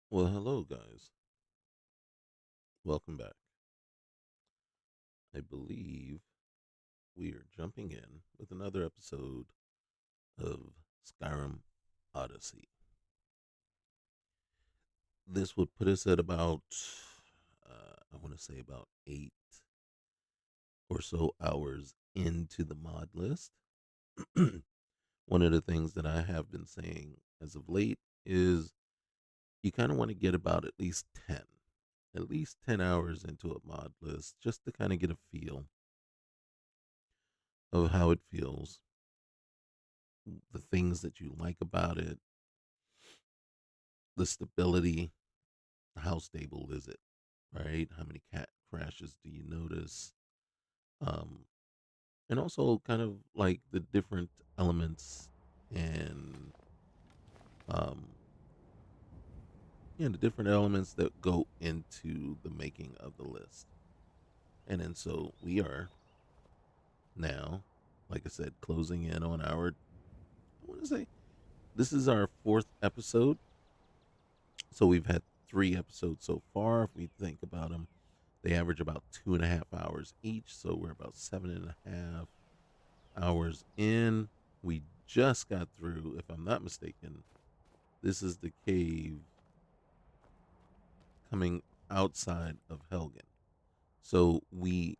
Well, hello, guys. Welcome back. I believe we are jumping in with another episode of Skyrim Odyssey. This would put us at about, I want to say, about 8 or so hours into the mod list. One of the things that I have been saying as of late is you kind of want to get about at least 10 hours into a mod list just to kind of get a feel of how it feels, the things that you like about it, the stability, how stable is it, right? How many cat crashes do you notice? Um, and also kind of like the different elements and um, the different elements that go into the making of the list. And then so we are now, like I said, closing in on our, I want to say, this is our fourth episode. So we've had 3 episodes so far. If we think about them, they average about 2.5 hours each. So we're about 7.5 hours in. We just got through, if I'm not mistaken, this is the cave coming outside of Helgen. So we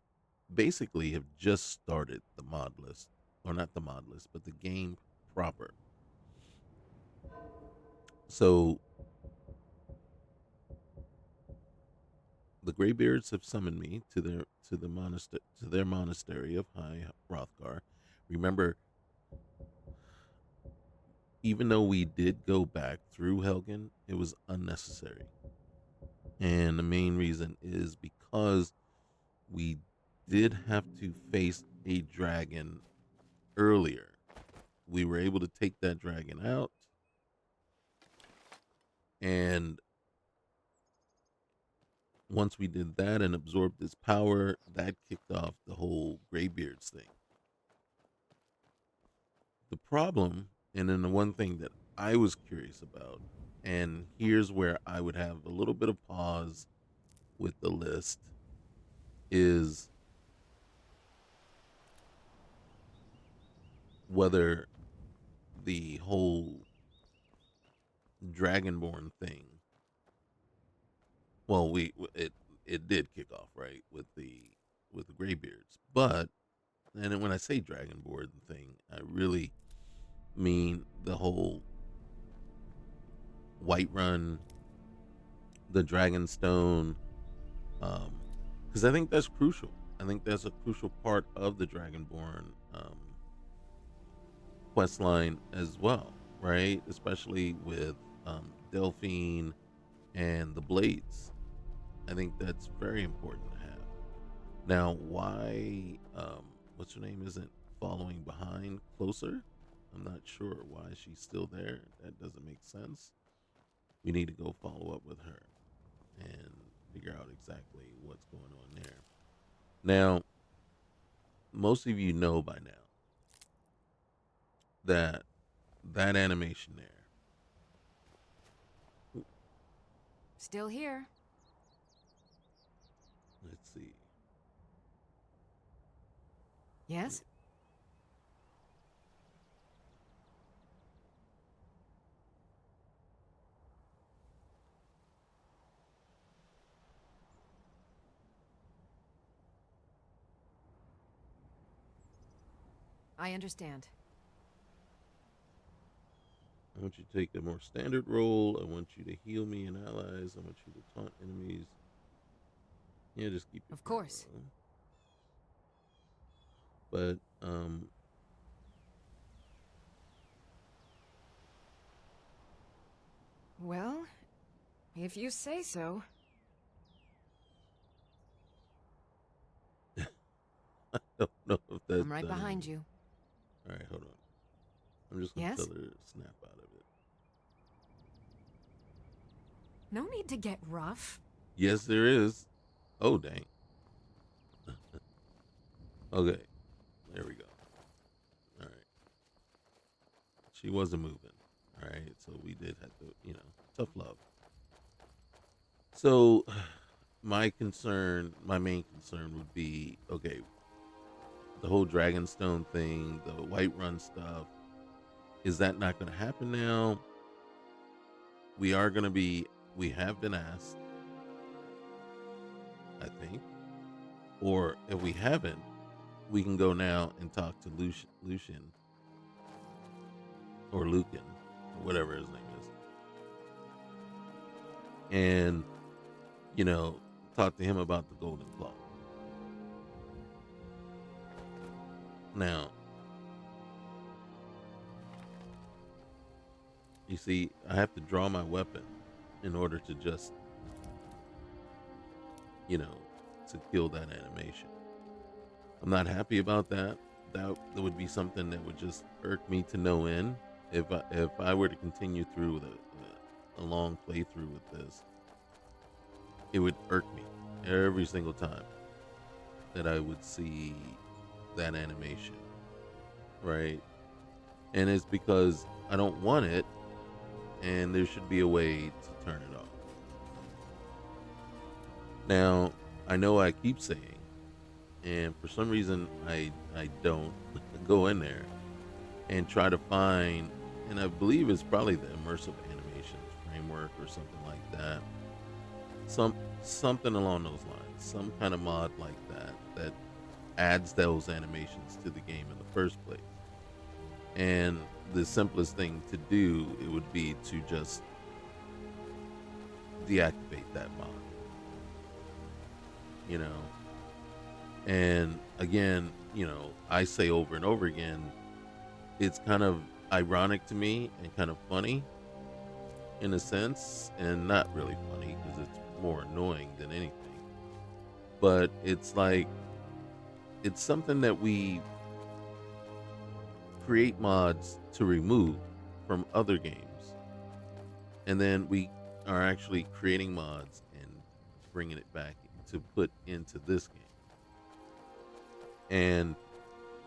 basically have just started the mod list, or not the mod list, but the game proper. So the Greybeards have summoned me to their monastery of High Hrothgar. Remember, even though we did go back through Helgen, it was unnecessary. And the main reason is because we did have to face a dragon earlier. We were able to take that dragon out, and once we did that and absorbed its power, that kicked off the whole Greybeards thing. The problem, and then the one thing that I was curious about, and here's where I would have a little bit of pause with the list, is whether the whole Dragonborn thing. Well, it did kick off right with the Greybeards, but and then when I say Dragonborn thing, I really mean the whole Whiterun, the Dragonstone, because I think that's crucial. I think that's a crucial part of the Dragonborn quest line as well, right? Especially with Delphine and the Blades. I think that's very important to have. Now, why what's her name isn't following behind closer? I'm not sure why she's still there. That doesn't make sense. We need to go follow up with her and figure out exactly what's going on there. Now, most of you know by now that that animation there. Still here. Let's see. Yes? I understand. I want you to take a more standard role. I want you to heal me and allies. I want you to taunt enemies. Yeah, just keep your Of current course. role. But Well, if you say so. I don't know if that's I'm right done behind any. you. All right, hold on. I'm just gonna tell Yes? her to snap out of it. No need to get rough. Yes, there is. Oh dang. Okay, there we go. All right, she wasn't moving. All right, so we did have to, tough love. So, my main concern would be okay, the whole Dragonstone thing, the Whiterun stuff. Is that not going to happen now? We are going to be, we have been asked, I think. Or if we haven't, we can go now and talk to Lucian or Lucan, or whatever his name is. And, you know, talk to him about the Golden Claw. Now, you see, I have to draw my weapon in order to just, you know, to kill that animation. I'm not happy about that. That would be something that would just irk me to no end. If I were to continue through with a long playthrough with this, it would irk me every single time that I would see that animation, right? And it's because I don't want it, and there should be a way to turn it off. Now, I know I keep saying, and for some reason I don't go in there and try to find, and I believe it's probably the immersive animations framework or something like that. Something along those lines, some kind of mod like that adds those animations to the game in the first place. And the simplest thing to do, it would be to just deactivate that mod, you know. And again, you know, I say over and over again, it's kind of ironic to me and kind of funny in a sense, and not really funny because it's more annoying than anything. But it's like, it's something that we create mods to remove from other games, and then we are actually creating mods and bringing it back to put into this game. And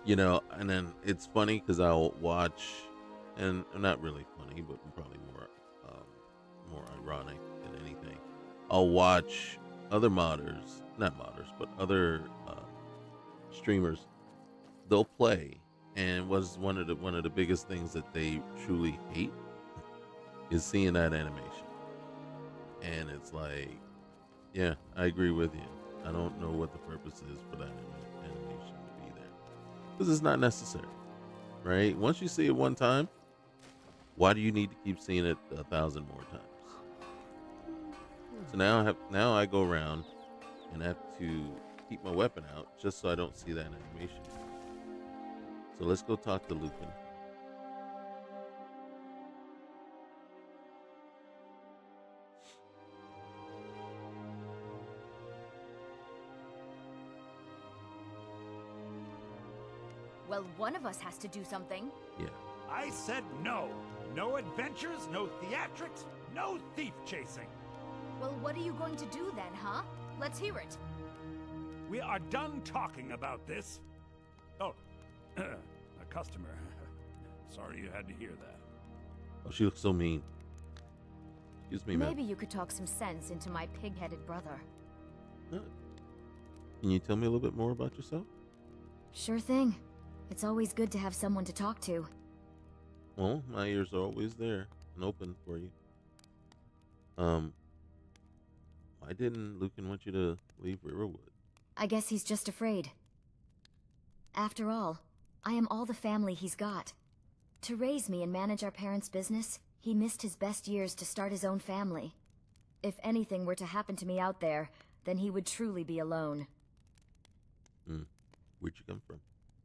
you know, and then it's funny because I'll watch, and not really funny, but probably more ironic than anything. I'll watch other modders, not modders, but other streamers. They'll play, and was one of the biggest things that they truly hate is seeing that animation. And it's like, yeah, I agree with you. I don't know what the purpose is for that animation to be there, because it's not necessary, right? Once you see it one time, why do you need to keep seeing it 1,000 more times? So now I go around and have to keep my weapon out just so I don't see that animation. So let's go talk to Lucan. Well, one of us has to do something. Yeah. I said no. No adventures, no theatrics, no thief chasing. Well, what are you going to do then, huh? Let's hear it. We are done talking about this. Oh, a customer. Sorry you had to hear that. Oh, she looks so mean. Excuse me, ma'am. Maybe you could talk some sense into my pig-headed brother. Can you tell me a little bit more about yourself? Sure thing. It's always good to have someone to talk to. Well, my ears are always there and open for you. Why didn't Lucan want you to leave Riverwood? I guess he's just afraid. After all, I am all the family he's got. To raise me and manage our parents' business, he missed his best years to start his own family. If anything were to happen to me out there, then he would truly be alone. Where'd you come from?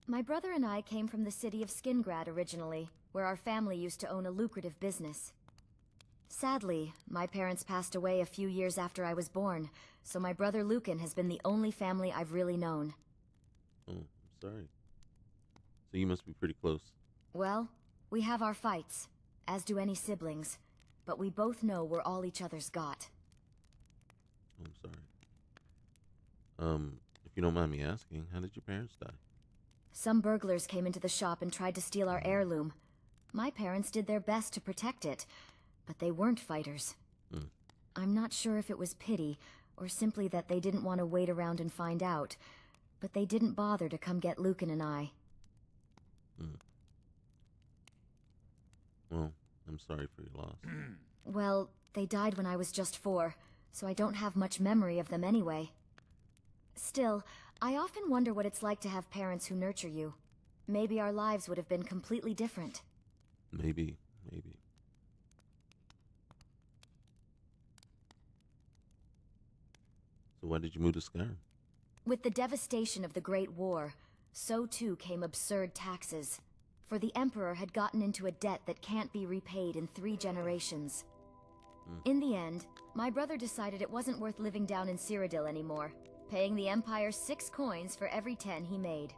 My brother and I came from the city of Skingrad originally, where our family used to own a lucrative business. Sadly, my parents passed away a few years after I was born, so my brother Lucan has been the only family I've really known. Oh, I'm sorry. So you must be pretty close. Well, we have our fights, as do any siblings, but we both know we're all each other's got. Oh, I'm sorry. If you don't mind me asking, how did your parents die? Some burglars came into the shop and tried to steal our heirloom. My parents did their best to protect it, but they weren't fighters. I'm not sure if it was pity, or simply that they didn't want to wait around and find out, but they didn't bother to come get Lucan and I. Well, I'm sorry for your loss. Well, they died when I was just 4, so I don't have much memory of them anyway. Still, I often wonder what it's like to have parents who nurture you. Maybe our lives would have been completely different. Maybe. So why did you move to Skyrim? With the devastation of the Great War, so too came absurd taxes. For the Emperor had gotten into a debt that can't be repaid in 3 generations. In the end, my brother decided it wasn't worth living down in Cyrodiil anymore, paying the Empire 6 coins for every 10 he made.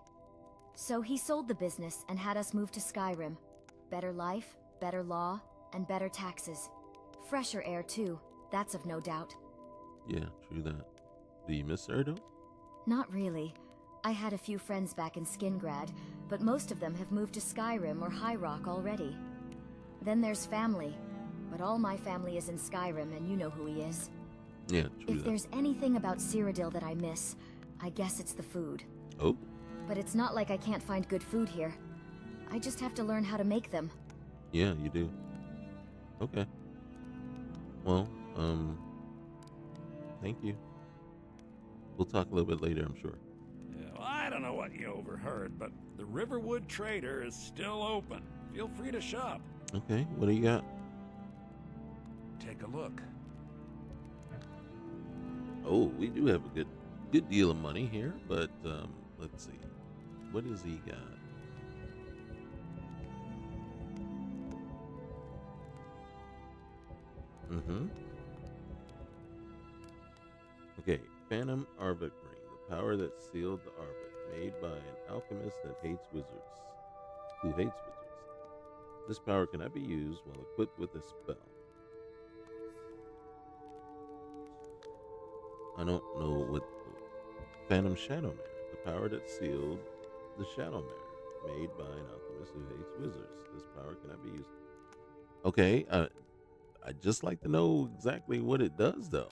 So he sold the business and had us move to Skyrim. Better life, better law, and better taxes. Fresher air too, that's of no doubt. Yeah, true that. Do you miss Cyrodiil? Not really. I had a few friends back in Skingrad, but most of them have moved to Skyrim or High Rock already. Then there's family, but all my family is in Skyrim and you know who he is. Yeah, true If that. there's anything about Cyrodiil that I miss, I guess it's the food. Oh, But it's not like I can't find good food here. I just have to learn how to make them. yeah, you do. Okay. Well, thank you. We'll talk a little bit later, I'm sure. Yeah, well, I don't know what you overheard, but the Riverwood Trader is still open. Feel free to shop. Okay, what do you got? Take a look. Oh, we do have a good deal of money here, but let's see. What does he got? Okay, Phantom Arvik Ring, the power that sealed the Arvik, made by an alchemist that hates wizards. Who hates wizards? This power cannot be used while equipped with a spell. I don't know what. Phantom Shadowmare, the power that sealed the Shadowmare, made by an alchemist who hates wizards. This power cannot be used. Okay, I'd just like to know exactly what it does, though.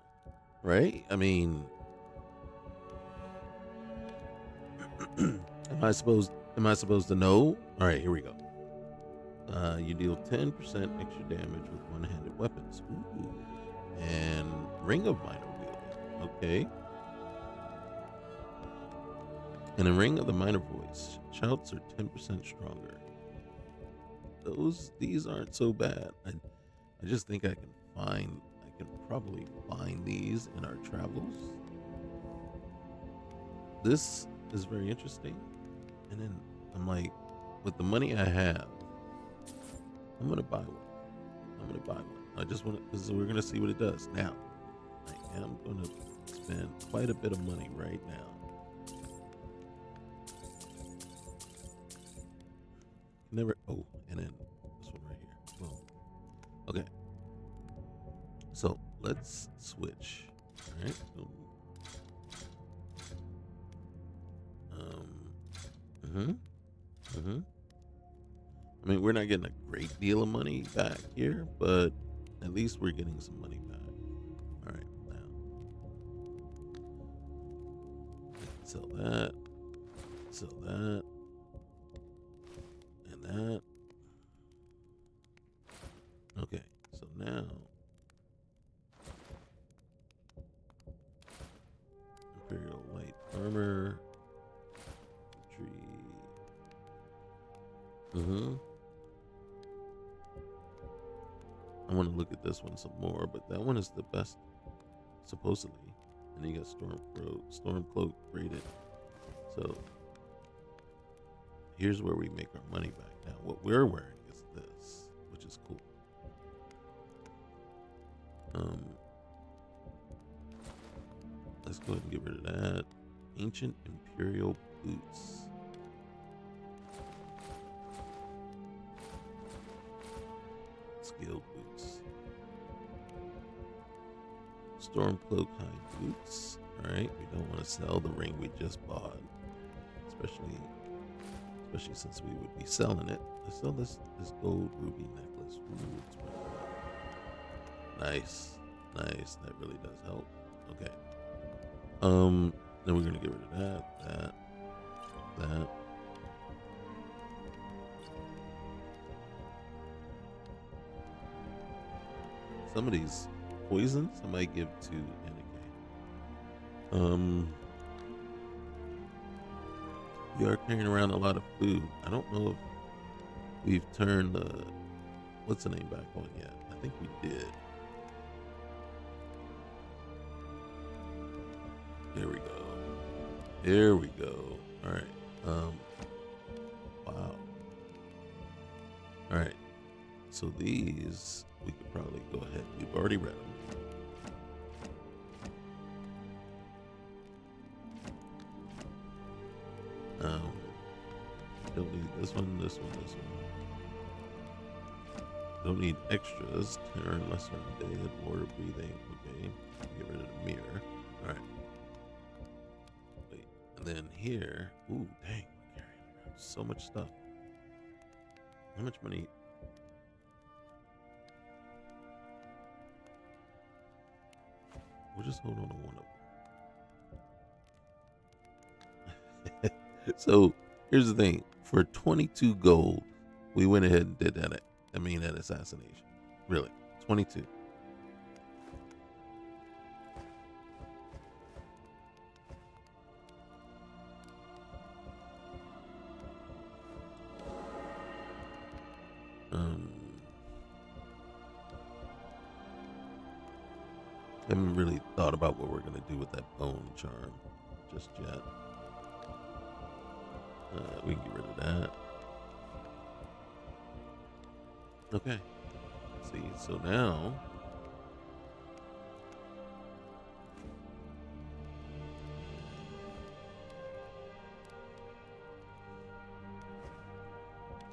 Right? I mean, am I supposed to know? All right, here we go. You deal 10% extra damage with one-handed weapons. Ooh. And Ring of Minor Wielding. Okay. And a Ring of the Minor Voice. Shouts are 10% stronger. These aren't so bad. I just think I can probably find these in our travels. This is very interesting. And then I'm like, with the money I have, I'm gonna buy one. I just want to, because we're gonna see what it does. Now, I am gonna spend quite a bit of money right now. Oh, and then this one right here. Boom. Okay. So let's switch. All right. I mean, we're not getting a great deal of money back here, but at least we're getting some money back. All right, now sell that, and that. Okay, so now Imperial Light Armor. I want to look at this one some more, but that one is the best, supposedly. And then you got Stormcloak rated. So here's where we make our money back. Now, what we're wearing is this, which is cool. Let's go ahead and get rid of that. Ancient Imperial Boots. Scaled boots. Stormcloak high boots. Alright, we don't want to sell the ring we just bought. Especially since we would be selling it. Let's sell this gold ruby necklace. Ooh, it's really nice. Nice. That really does help. Okay. Then we're gonna get rid of that. Some of these poisons I might give to Anike. We are carrying around a lot of food. I don't know if we've turned the what's the name back on yet. I think we did. There we go. There we go. All right. Wow. All right. So these we could probably go ahead. We've already read them. Don't need this one. Don't need extras. Turn lesser undead, water breathing. Okay. Get rid of the mirror. All right. Wait. And then here. Ooh, dang. We're carrying around so much stuff. How much money? We'll just hold on to one of them. So here's the thing. For 22 gold, we went ahead and did that. That assassination. Really. 22. Haven't really thought about what we're going to do with that bone charm just yet. We can get rid of that. Okay. Let's see. So now.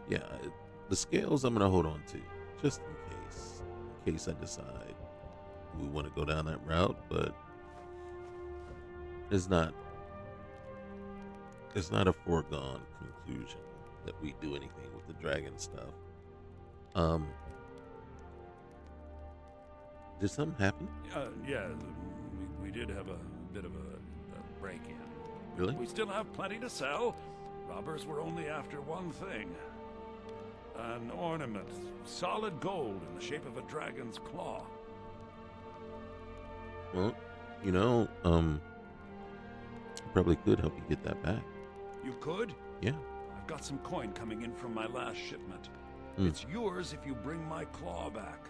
Yeah. The scales I'm going to hold on to. Just in case I decide we want to go down that route. But it's not a foregone conclusion that we do anything with the dragon stuff. Did something happen? Yeah, we did have a bit of a break-in. Really? We still have plenty to sell. Robbers were only after one thing. An ornament, solid gold in the shape of a dragon's claw. Well, I probably could help you get that back. You could? Yeah. I've got some coin coming in from my last shipment. It's yours if you bring my claw back.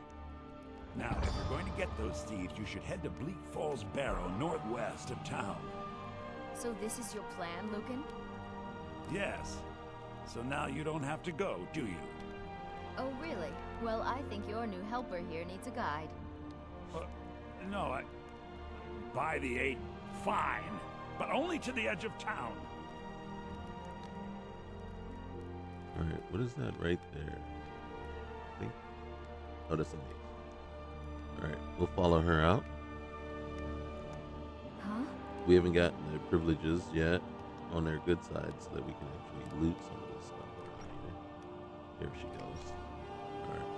Now, if you're going to get those thieves, you should head to Bleak Falls Barrow, northwest of town. So this is your plan, Lucan? Yes. So now you don't have to go, do you? Oh, really? Well, I think your new helper here needs a guide. No, By the 8, fine. But only to the edge of town. Alright, what is that right there? I think. Oh, that's a maze. Alright, we'll follow her out. Huh? We haven't gotten their privileges yet on their good side so that we can actually loot some of this stuff around here. Here she goes. Alright.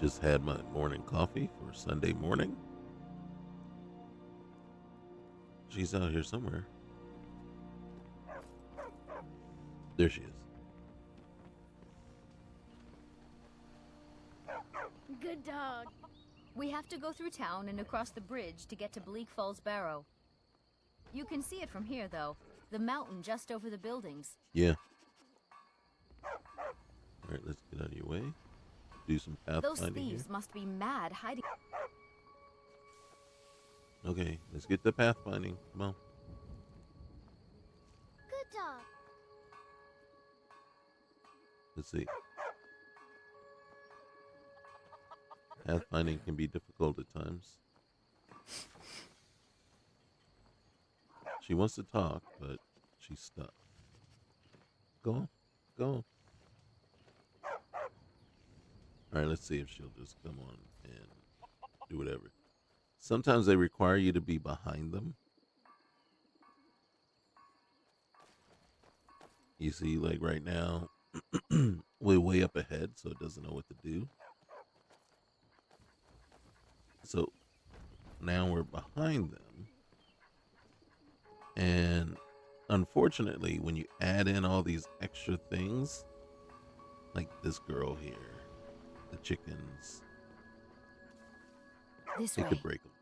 Just had my morning coffee for Sunday morning. She's out here somewhere. There she is. Good dog. We have to go through town and across the bridge to get to Bleak Falls Barrow. You can see it from here, though. The mountain just over the buildings. Yeah. Alright, let's get out of your way. Do some pathfinding. Those thieves here. must be mad hiding. Okay, let's get the pathfinding. Come on. Good dog. Let's see. Pathfinding can be difficult at times. She wants to talk, but she's stuck. Go on. go. All right, let's see if she'll just come on and do whatever. Sometimes they require you to be behind them. You see, like right now, we're way up ahead, so it doesn't know what to do. So now we're behind them. And unfortunately, when you add in all these extra things, like this girl here, the chickens, This it way. could break them.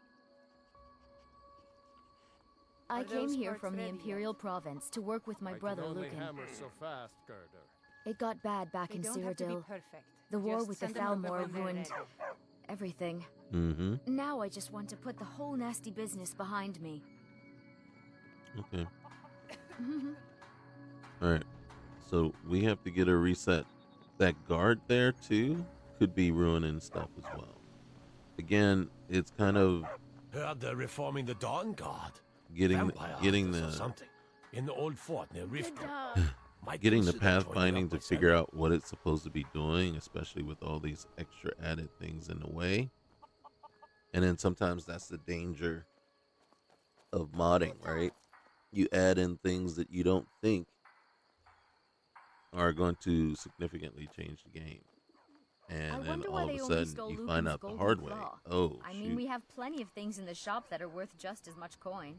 I Are came those here parts from the ready Imperial Province to work with my brother Lucan. Hammer so fast, Girder. It got bad back They in don't have to be Cyrodiil. perfect. The war Just with the send them over Thalmor when they're ruined ready. everything. Mm-hmm. Now I just want to put the whole nasty business behind me. Okay. All right. So we have to get a reset. That guard there too could be ruining stuff as well. Again, it's kind of Heard they're reforming the Dawn Guard. getting Vampire getting hunters or the something in the old fort near Riftwood. Might getting the consider joining pathfinding up to myself. figure out what it's supposed to be doing, especially with all these extra added things in the way. And then sometimes that's the danger of modding, right? You add in things that you don't think are going to significantly change the game. And I then wonder all why of they a only sudden stole you Lucan's find out the golden hard way. claw. Oh, I shoot. mean, we have plenty of things in the shop that are worth just as much coin.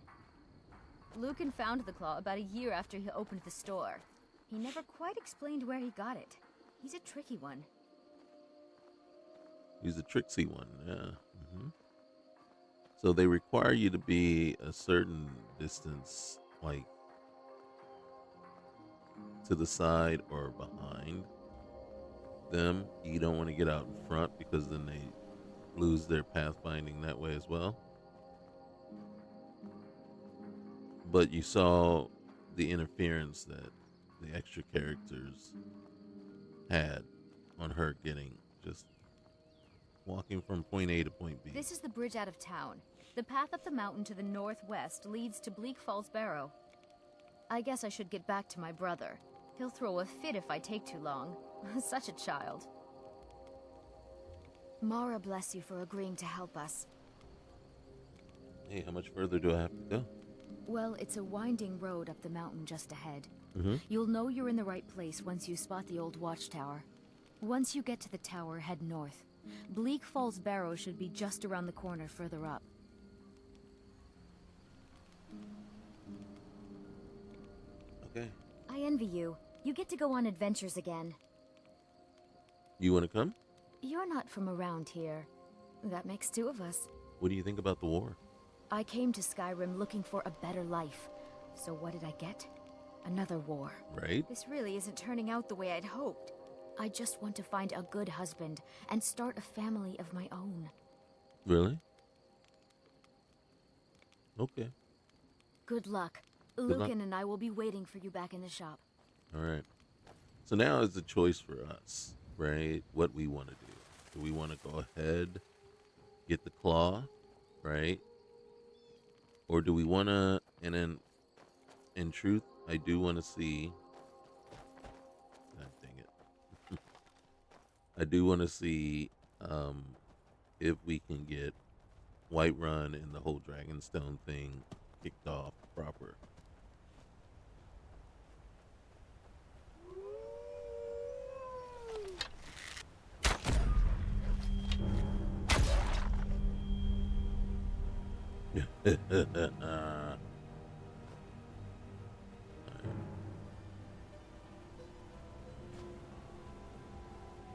Lucan found the claw about a year after he opened the store. He never quite explained where he got it. He's a tricky one. He's a tricksy one, yeah. So they require you to be a certain distance, like to the side or behind them. You don't want to get out in front because then they lose their pathfinding that way as well. But you saw the interference that the extra characters had on her getting just walking from point A to point B. This is the bridge out of town. The path up the mountain to the northwest leads to Bleak Falls Barrow. I guess I should get back to my brother. He'll throw a fit if I take too long. Such a child. Mara bless you for agreeing to help us. Hey, how much further do I have to go? Well, it's a winding road up the mountain just ahead. Mm-hmm. You'll know you're in the right place once you spot the old watchtower. Once you get to the tower, head north. Bleak Falls Barrow should be just around the corner further up. Okay. I envy you. You get to go on adventures again. You want to come? You're not from around here. That makes two of us. What do you think about the war? I came to Skyrim looking for a better life. So what did I get? Another war. Right? This really isn't turning out the way I'd hoped. I just want to find a good husband and start a family of my own. Really? Okay. Good luck. luck. Lucan and I will be waiting for you back in the shop. All right. So now is the choice for us, right? What we want to do. Do we want to go ahead, get the claw, right? Or do we want to, and then, in truth, I do want to see, God dang it. I do want to see if we can get Whiterun and the whole Dragonstone thing kicked off proper.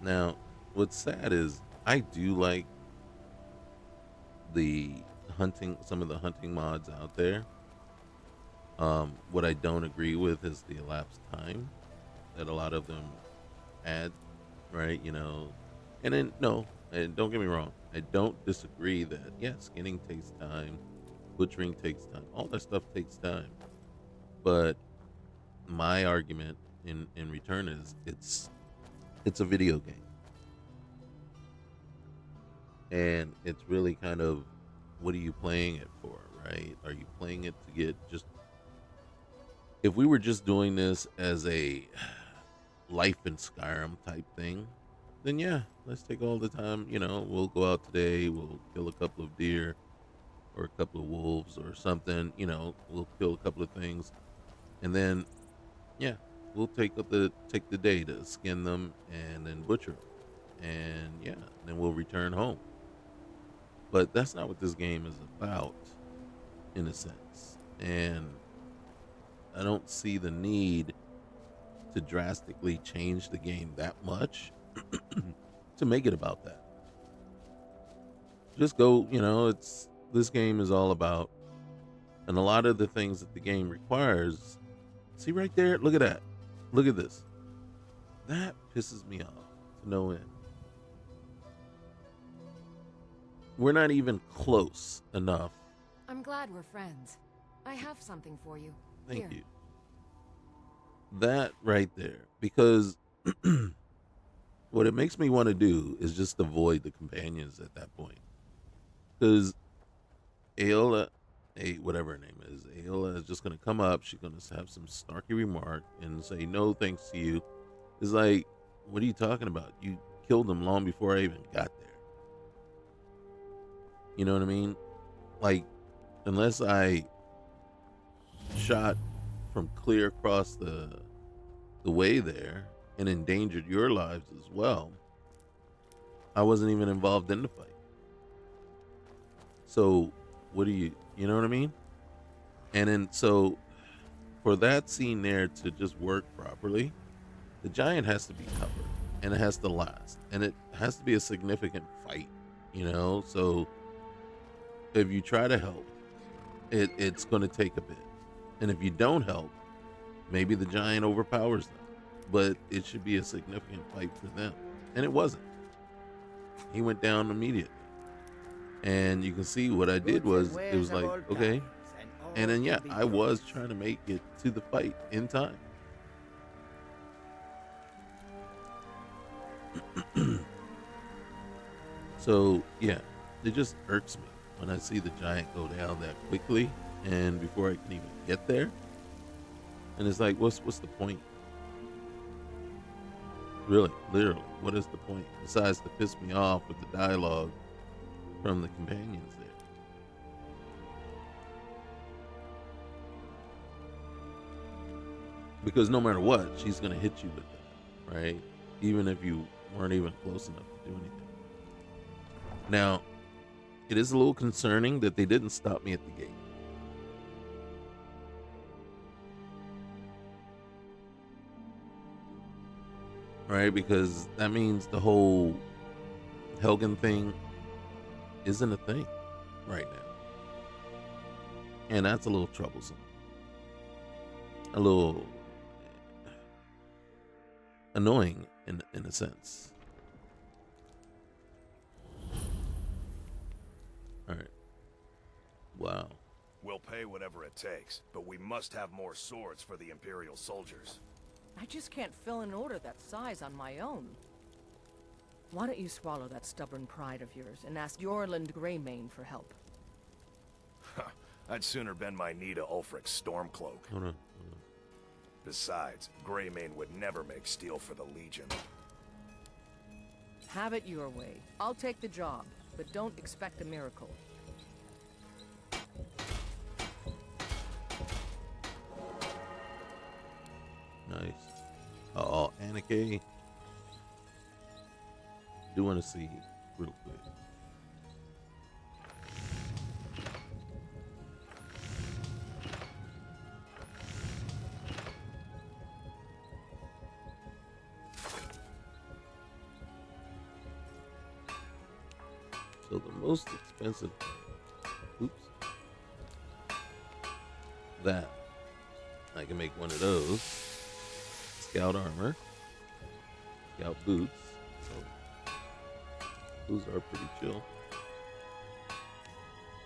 Now, what's sad is I do like the hunting, some of the hunting mods out there. What I don't agree with is the elapsed time that a lot of them add, right? You know, and then no, and don't get me wrong, I don't disagree that skinning takes time, butchering takes time, all that stuff takes time. But my argument in return is it's a video game. And it's really kind of, what are you playing it for, right? Are you playing it to get just, if we were just doing this as a life in Skyrim type thing, then yeah, let's take all the time. We'll go out today, we'll kill a couple of deer or a couple of wolves or something. We'll kill a couple of things, and then yeah, we'll take the day to skin them and then butcher them, and yeah, then we'll return home. But that's not what this game is about, in a sense. And I don't see the need to drastically change the game that much to make it about that. Just go, it's this game is all about, and a lot of the things that the game requires. See right there, look at that. Look at this. That pisses me off to no end. We're not even close enough. I'm glad we're friends. I have something for you. Thank Here. you. That right there. Because what it makes me want to do is just avoid the companions at that point. Because Aola, whatever her name is, Aola is just going to come up. She's going to have some snarky remark and say, no thanks to you. It's like, what are you talking about? You killed them long before I even got there. You know what I mean? Like, unless I shot from clear across the way there and endangered your lives as well, I wasn't even involved in the fight. So what do you know what I mean? And then, so for that scene there to just work properly, the giant has to be covered and it has to last and it has to be a significant fight, so if you try to help, it's going to take a bit. And if you don't help, maybe the giant overpowers them. But it should be a significant fight for them. And it wasn't. He went down immediately. And you can see what I did was, it was like, okay. And then, yeah, I was trying to make it to the fight in time. So, yeah, it just irks me when I see the giant go down that quickly and before I can even get there. And it's like, what's the point? Really, literally, what is the point? Besides to piss me off with the dialogue from the companions there. Because no matter what, she's going to hit you with that, right? Even if you weren't even close enough to do anything. Now, it is a little concerning that they didn't stop me at the gate. Right? Because that means the whole Helgen thing isn't a thing right now. And that's a little troublesome. A little annoying in a sense. All right. Wow. We'll pay whatever it takes, but we must have more swords for the Imperial soldiers. I just can't fill an order that size on my own. Why don't you swallow that stubborn pride of yours and ask Yorland Greymane for help? I'd sooner bend my knee to Ulfric's Stormcloak. Hold on. Besides, Greymane would never make steel for the Legion. Have it your way. I'll take the job, but don't expect a miracle. Nice. Oh, Annika. Do want to see real quick. So the most expensive, oops, that I can make one of those. Scout armor, scout boots. So those are pretty chill.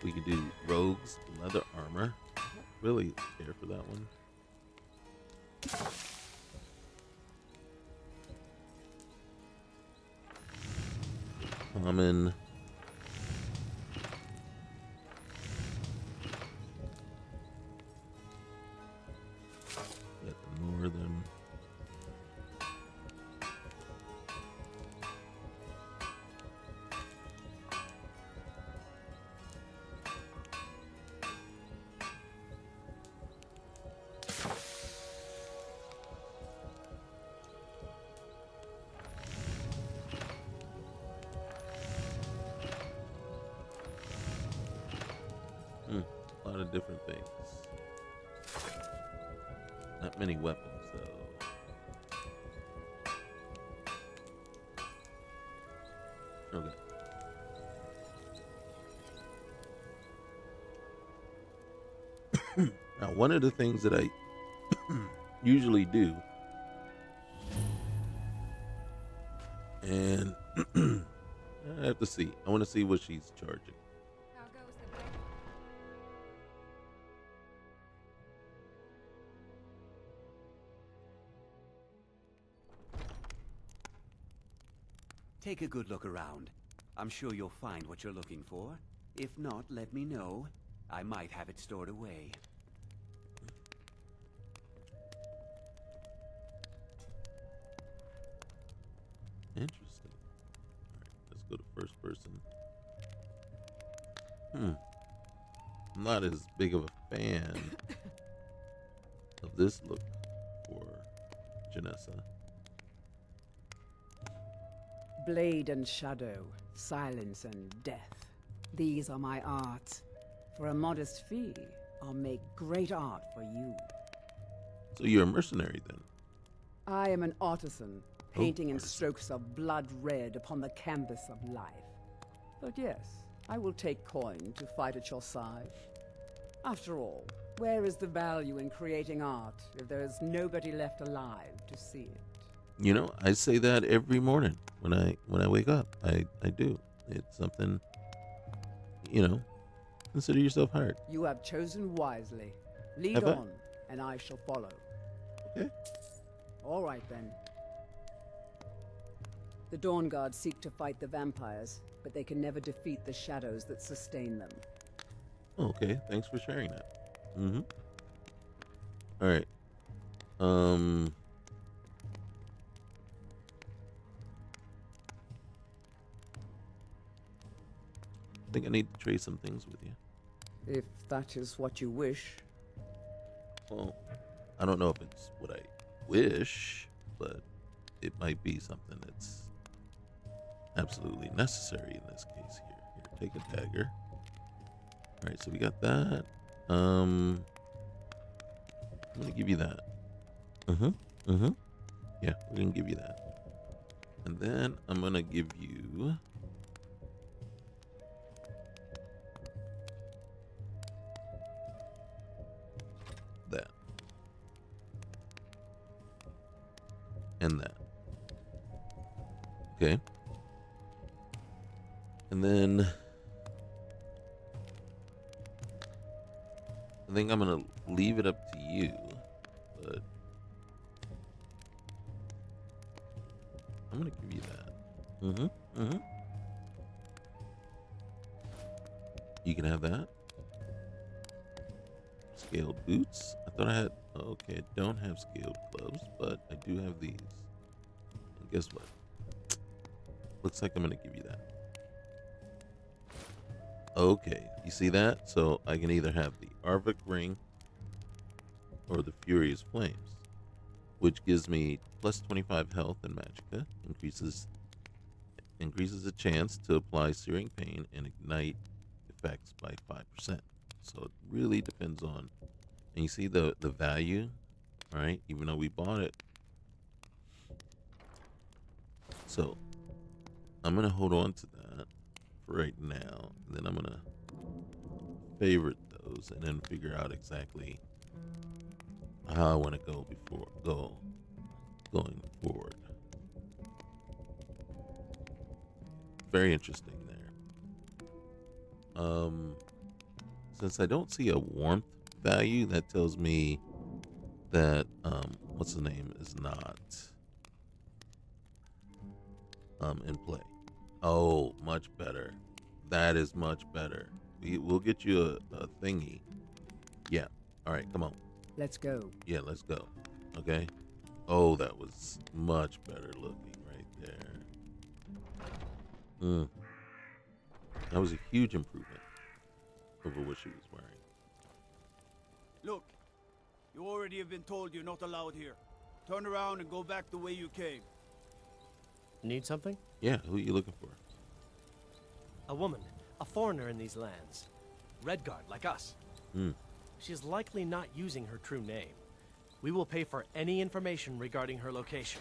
We could do rogues leather armor. I don't really care for that one. Common. Got the northern. of different things. Not many weapons, though. Okay. Now, one of the things that I usually do, and I have to see. I want to see what she's charging. How goes the break? Take a good look around. I'm sure you'll find what you're looking for. If not, let me know. I might have it stored away. Interesting. All right, let's go to first person. I'm not as big of a fan of this look for Janessa. Blade and shadow, silence and death. These are my arts. For a modest fee, I'll make great art for you. So you're a mercenary then? I am an artisan, painting in artisan. strokes of blood red upon the canvas of life. But yes, I will take coin to fight at your side. After all, where is the value in creating art if there is nobody left alive to see it? You know, I say that every morning when I wake up. I do. It's something, consider yourself hired. You have chosen wisely. Lead Have I? on, and I shall follow. Okay. All right, then. The Dawn Guard seek to fight the vampires, but they can never defeat the shadows that sustain them. Okay, thanks for sharing that. All right. I think I need to trade some things with you. If that is what you wish. Well, I don't know if it's what I wish, but it might be something that's absolutely necessary in this case here. Here, take a dagger. All right, so we got that. I'm gonna give you that. Yeah, we're gonna give you that. And then I'm gonna give you that. And that. Okay. And then I think I'm gonna leave it up to you, but I'm gonna give you that. You can have that. Scaled boots. I thought I had. Okay, I don't have scaled gloves, but I do have these. And guess what? Looks like I'm gonna give you that. Okay, you see that? So I can either have the Arvik ring or the Furious Flames, which gives me plus 25 health and magicka, increases the chance to apply searing pain and ignite effects by 5%. So it really depends on, and you see the value, all right? Even though we bought it. So I'm gonna hold on to that for right now, and then I'm gonna favorite those and then figure out exactly how I want to go going forward. Very interesting there. Since I don't see a warmth value, that tells me that what's the name is not in play. Oh, much better. That is much better. We'll get you a thingy. Yeah. All right, come on. Let's go. Yeah, let's go. Okay. Oh, that was much better looking right there. That was a huge improvement over what she was wearing. Look, you already have been told you're not allowed here. Turn around and go back the way you came. Need something? Yeah, who are you looking for? A woman, a foreigner in these lands. Redguard, like us. Hmm. She is likely not using her true name. We will pay for any information regarding her location.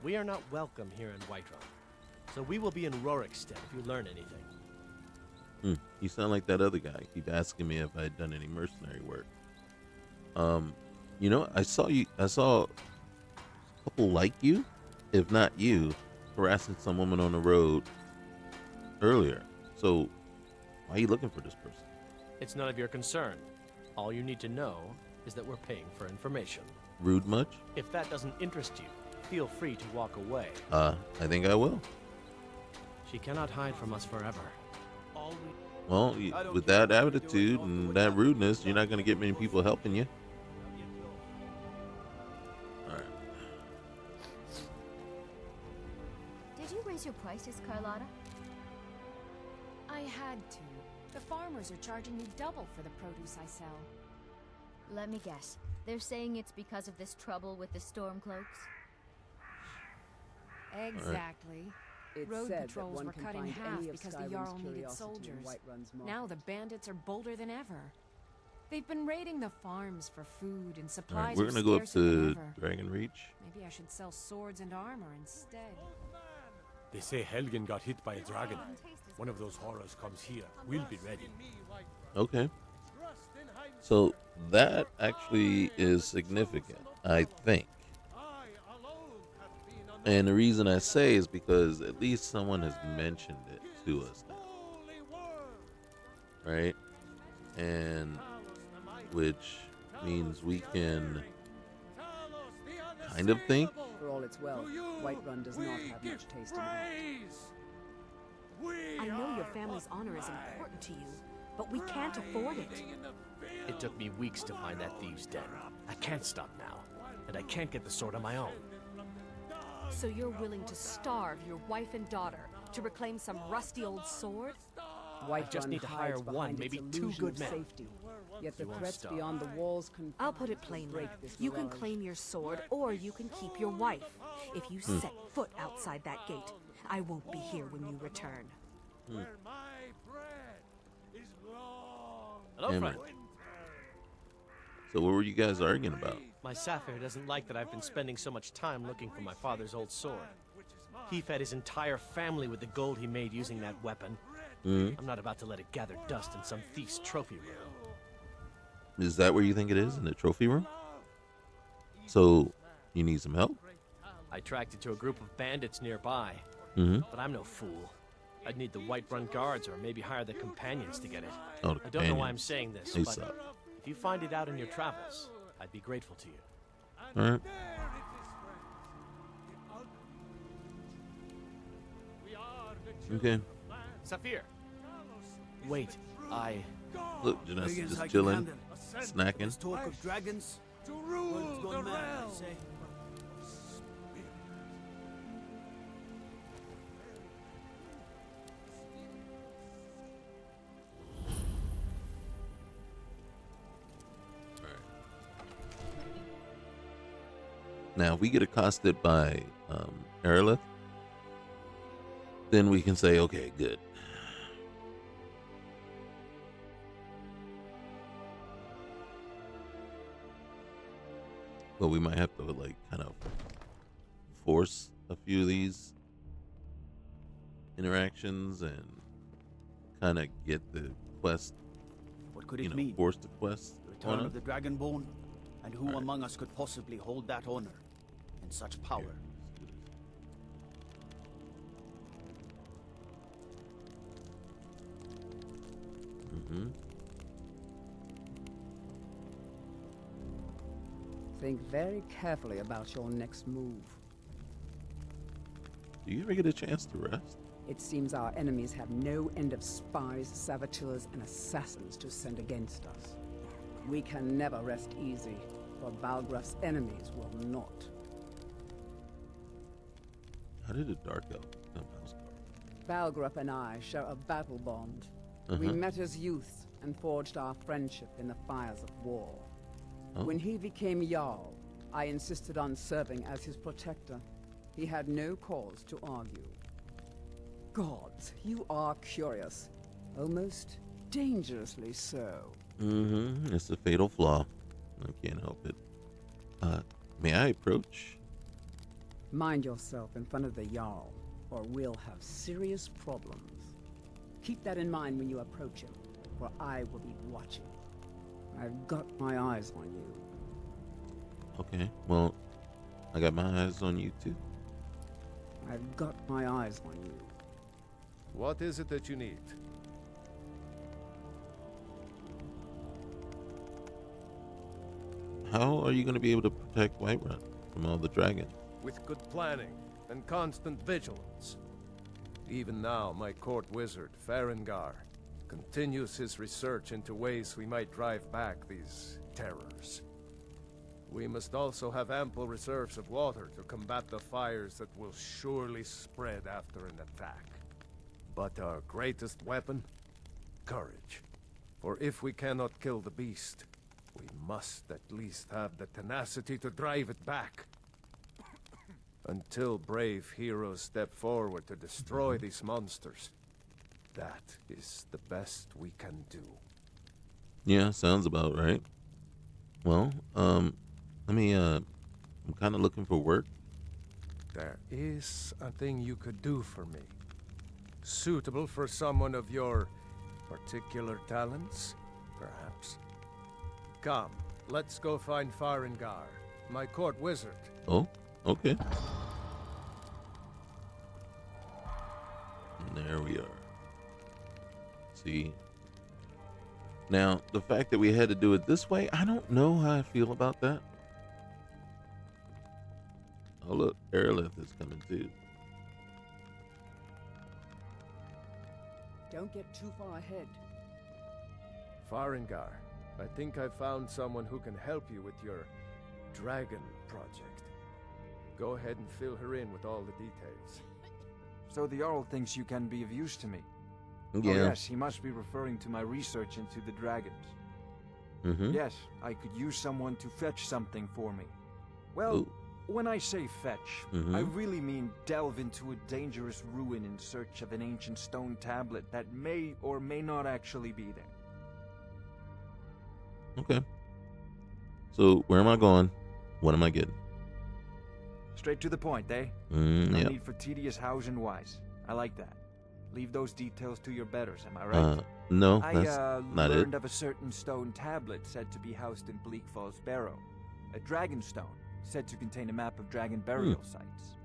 We are not welcome here in Whiterun, so we will be in Rorikstead if you learn anything. You sound like that other guy. Keep asking me if I had done any mercenary work. I saw a couple like you, if not you, harassing some woman on the road earlier. So, why are you looking for this person? It's none of your concern. All you need to know is that we're paying for information. Rude much? If that doesn't interest you, feel free to walk away. I think I will. She cannot hide from us forever. Well, with that attitude and that rudeness, you're not going to get many people helping you. Alright. Did you raise your prices, Carlotta? I had to. The farmers are charging me double for the produce I sell. Let me guess. They're saying it's because of this trouble with the Stormcloaks? Exactly. It's Road said that patrols one were can cut in find half any of because the Skyrim's Jarl needed curiosity in soldiers. Whiterun's Now market. the bandits are bolder than ever. They've been raiding the farms for food and Alright, supplies. we're are going to go up scarcer than to ever. Dragon Reach. Maybe I should sell swords and armor instead. They say Helgen got hit by a dragon. One of those horrors comes here. We'll be ready. Okay. So that actually is significant, I think. And the reason I say is because at least someone has mentioned it to us now. Right? And which means we can kind of think. For all its wealth, Whiterun does not have much taste in art. I know your family's honor is important to you, but we can't afford it. It took me weeks to find that thieves' den. I can't stop now, and I can't get the sword on my own. So you're willing to starve your wife and daughter to reclaim some rusty old sword? Whiterun just need to hire hides one, behind maybe its two illusion good of men. Safety. Yet the You won't threats stop. beyond the walls I'll put it will plainly. break this You can mirage. claim your sword, or you can keep your wife. If you set foot outside that gate, I won't be here when you return. Hello, Damn friend. it. So what were you guys arguing about? My Sapphire doesn't like that I've been spending so much time looking for my father's old sword. He fed his entire family with the gold he made using that weapon. I'm not about to let it gather dust in some thief's trophy room. Is that where you think it is, in the trophy room? So you need some help? I tracked it to a group of bandits nearby, but I'm no fool. I'd need the Whiterun guards or maybe hire the companions to get it. Oh, the I don't know why I'm companions. saying this, They but suck. if you find it out in your travels, I'd be grateful to you. All right. Okay. Saphir! Wait, Look, Janessa Biggins I just can chilling, handle. snacking. This talk of dragons. World's gone mad, I say. Now, if we get accosted by Aerolith, then we can say, okay, good. But we might have to, like, kind of force a few of these interactions and kind of get the quest, What could it mean? force the quest The on return us. of the Dragonborn? And who Alright. among us could possibly hold that honor and such power? Here, let's do this. Think very carefully about your next move. Do you ever get a chance to rest? It seems our enemies have no end of spies, saboteurs, and assassins to send against us. We can never rest easy, for Balgraf's enemies will not. How did a dark elf become Houseguard? Balgraf and I share a battle bond. We met as youths and forged our friendship in the fires of war. Oh. When he became Jarl, I insisted on serving as his protector. He had no cause to argue. Gods, you are curious. Almost dangerously so. It's a fatal flaw. I can't help it. May I approach? Mind yourself in front of the Jarl, or we'll have serious problems. Keep that in mind when you approach him, for I will be watching. I've got my eyes on you. Okay, well, I got my eyes on you too. I've got my eyes on you. What is it that you need? How are you going to be able to protect Whiterun from all the dragons? With good planning and constant vigilance. Even now, my court wizard, Farengar, continues his research into ways we might drive back these terrors. We must also have ample reserves of water to combat the fires that will surely spread after an attack. But our greatest weapon? Courage. For if we cannot kill the beast, we must at least have the tenacity to drive it back. Until brave heroes step forward to destroy these monsters, that is the best we can do. Yeah, sounds about right. Well, I'm kind of looking for work. There is a thing you could do for me. Suitable for someone of your particular talents, perhaps. Come, let's go find Farengar, my court wizard. Oh, okay. And there we are. See? Now, the fact that we had to do it this way, I don't know how I feel about that. Oh, look, Aerolith is coming too. Don't get too far ahead. Farengar, I think I've found someone who can help you with your dragon project. Go ahead and fill her in with all the details. So the Jarl thinks you can be of use to me. Yeah. Oh yes, he must be referring to my research into the dragons. Yes, I could use someone to fetch something for me. Well, when I say fetch, I really mean delve into a dangerous ruin in search of an ancient stone tablet that may or may not actually be there. Okay. So, where am I going? What am I getting? Straight to the point, eh? No need for tedious hows and whys. I like that. Leave those details to your betters, am I right? No, I that's not learned it. of a certain stone tablet said to be housed in Bleak Falls Barrow. A dragon stone, said to contain a map of dragon burial sites.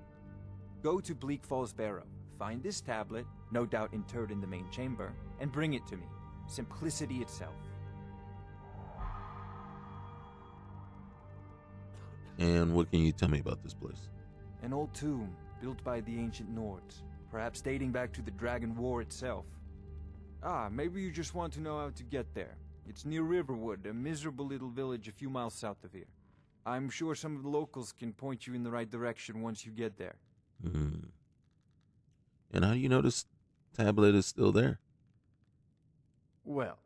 Go to Bleak Falls Barrow, find this tablet, no doubt interred in the main chamber, and bring it to me. Simplicity itself. And what can you tell me about this place? An old tomb, built by the ancient Nords, perhaps dating back to the Dragon War itself. Ah, maybe you just want to know how to get there. It's near Riverwood, a miserable little village a few miles south of here. I'm sure some of the locals can point you in the right direction once you get there. And how do you know this tablet is still there? Well,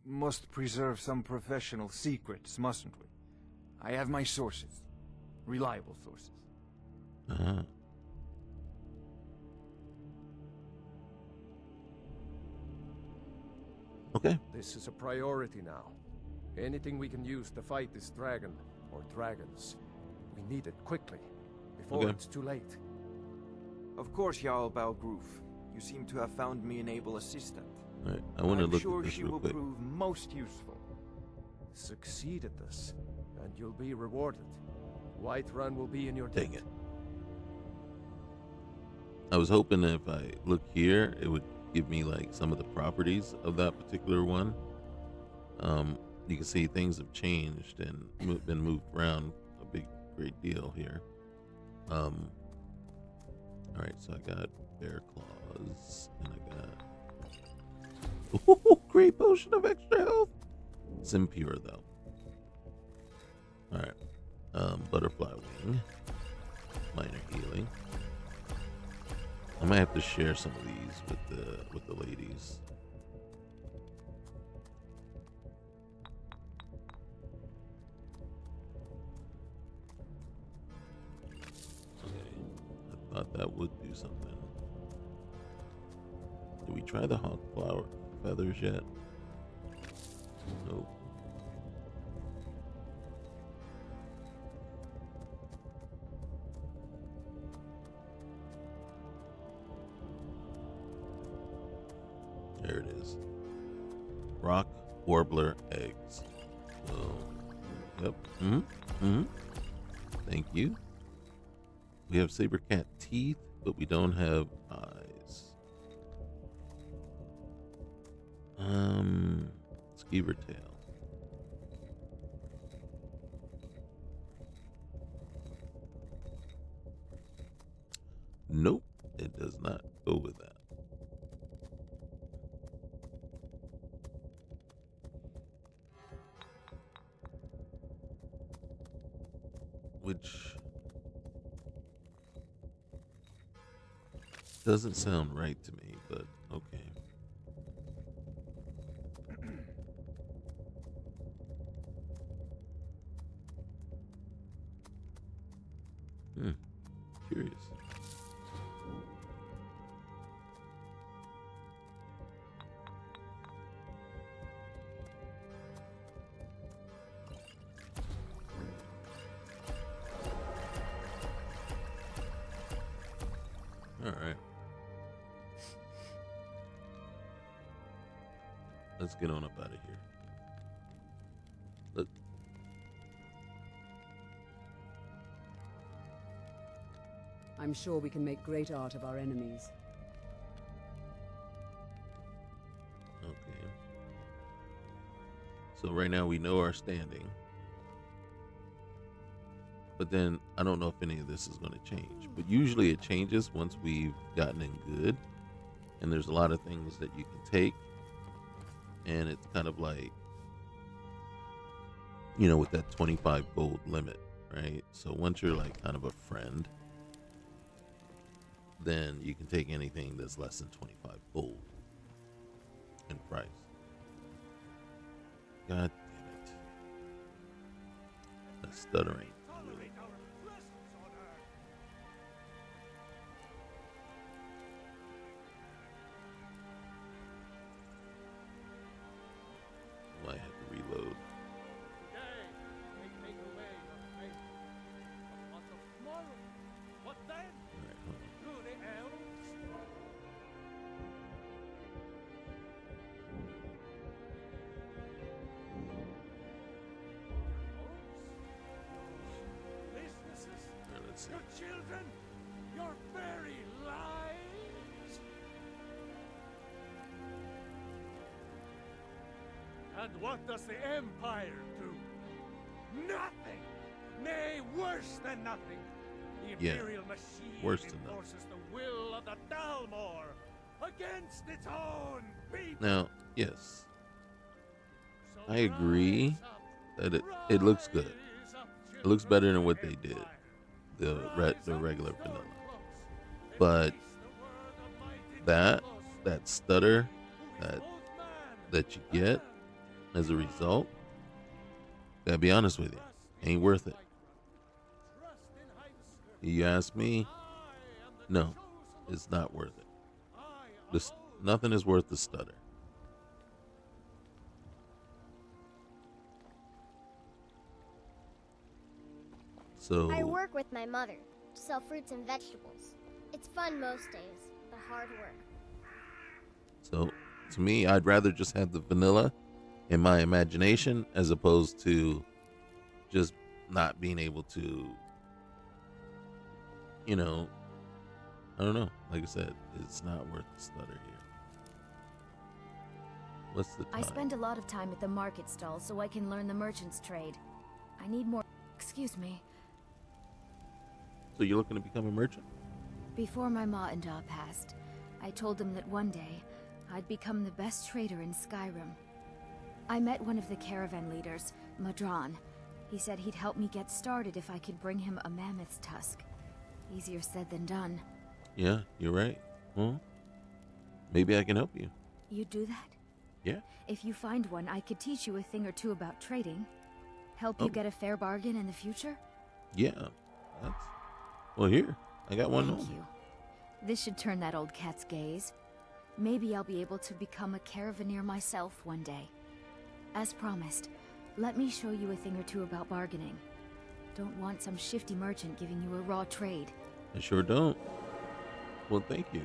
must preserve some professional secrets, mustn't we? I have my sources. Reliable sources. Okay. This is a priority now. Anything we can use to fight this dragon, or dragons, we need it quickly, before it's too late. Of course, Jarl Balgroof. You seem to have found me an able assistant. Right. I want to look sure at this she real will quick. prove most useful. Succeed at this, and you'll be rewarded. Whiterun will be in your debt. Dang it. I was hoping that if I look here, it would give me like some of the properties of that particular one. You can see things have changed and been moved around a great deal here. All right, so I got bear claws, and I got great potion of extra health. It's impure though. All right, butterfly wing, minor healing. I might have to share some of these with the ladies. Okay, I thought that would do something. Did we try the hawk flower feathers yet? Nope. it is. Rock warbler eggs. So, yep. Thank you. We have saber cat teeth, but we don't have eyes. Skeever tail. Nope, it does not go with that. Which doesn't sound right to me, but okay. Curious. All right. Let's get on up out of here. Look. I'm sure we can make great art of our enemies. Okay. So right now we know our standing. But then I don't know if any of this is going to change. But usually it changes once we've gotten in good. And there's a lot of things that you can take. And it's kind of like, you know, with that 25 gold limit, right? So once you're like kind of a friend, then you can take anything that's less than 25 gold in price. God damn it. That's stuttering. I have to reload. What then? All right, hold on. Through the elves? Businesses? All right, let's see. Your children? Your very lives? And what does the Empire do? Nothing! Nay, worse than nothing! The Yeah, Imperial machine worse than nothing. enforces the will of the Dalmor against its own people! Now, yes, I agree that it looks good. It looks better than what they did, the regular vanilla. But that stutter that you get as a result, gotta be honest with you, ain't worth it. You ask me, no, it's not worth it. Nothing is worth the stutter. So I work with my mother to sell fruits and vegetables. It's fun most days, but hard work. So to me, I'd rather just have the vanilla in my imagination as opposed to just not being able to, you know, I don't know. Like I said, it's not worth the stutter here. What's the time? I spend a lot of time at the market stall so I can learn the merchant's trade. I need more. Excuse me. So you're looking to become a merchant? Before my ma and Da passed, I told them that one day I'd become the best trader in Skyrim. I met one of the caravan leaders, Madron. He said he'd help me get started if I could bring him a mammoth's tusk. Easier said than done. Yeah, you're right. Well, maybe I can help you. You'd do that? Yeah. If you find one, I could teach you a thing or two about trading. Help you get a fair bargain in the future? Yeah. Well, here. I got one. Thank you. This should turn that old cat's gaze. Maybe I'll be able to become a caravaneer myself one day. As promised, let me show you a thing or two about bargaining. Don't want some shifty merchant giving you a raw trade. I sure don't. Well, thank you.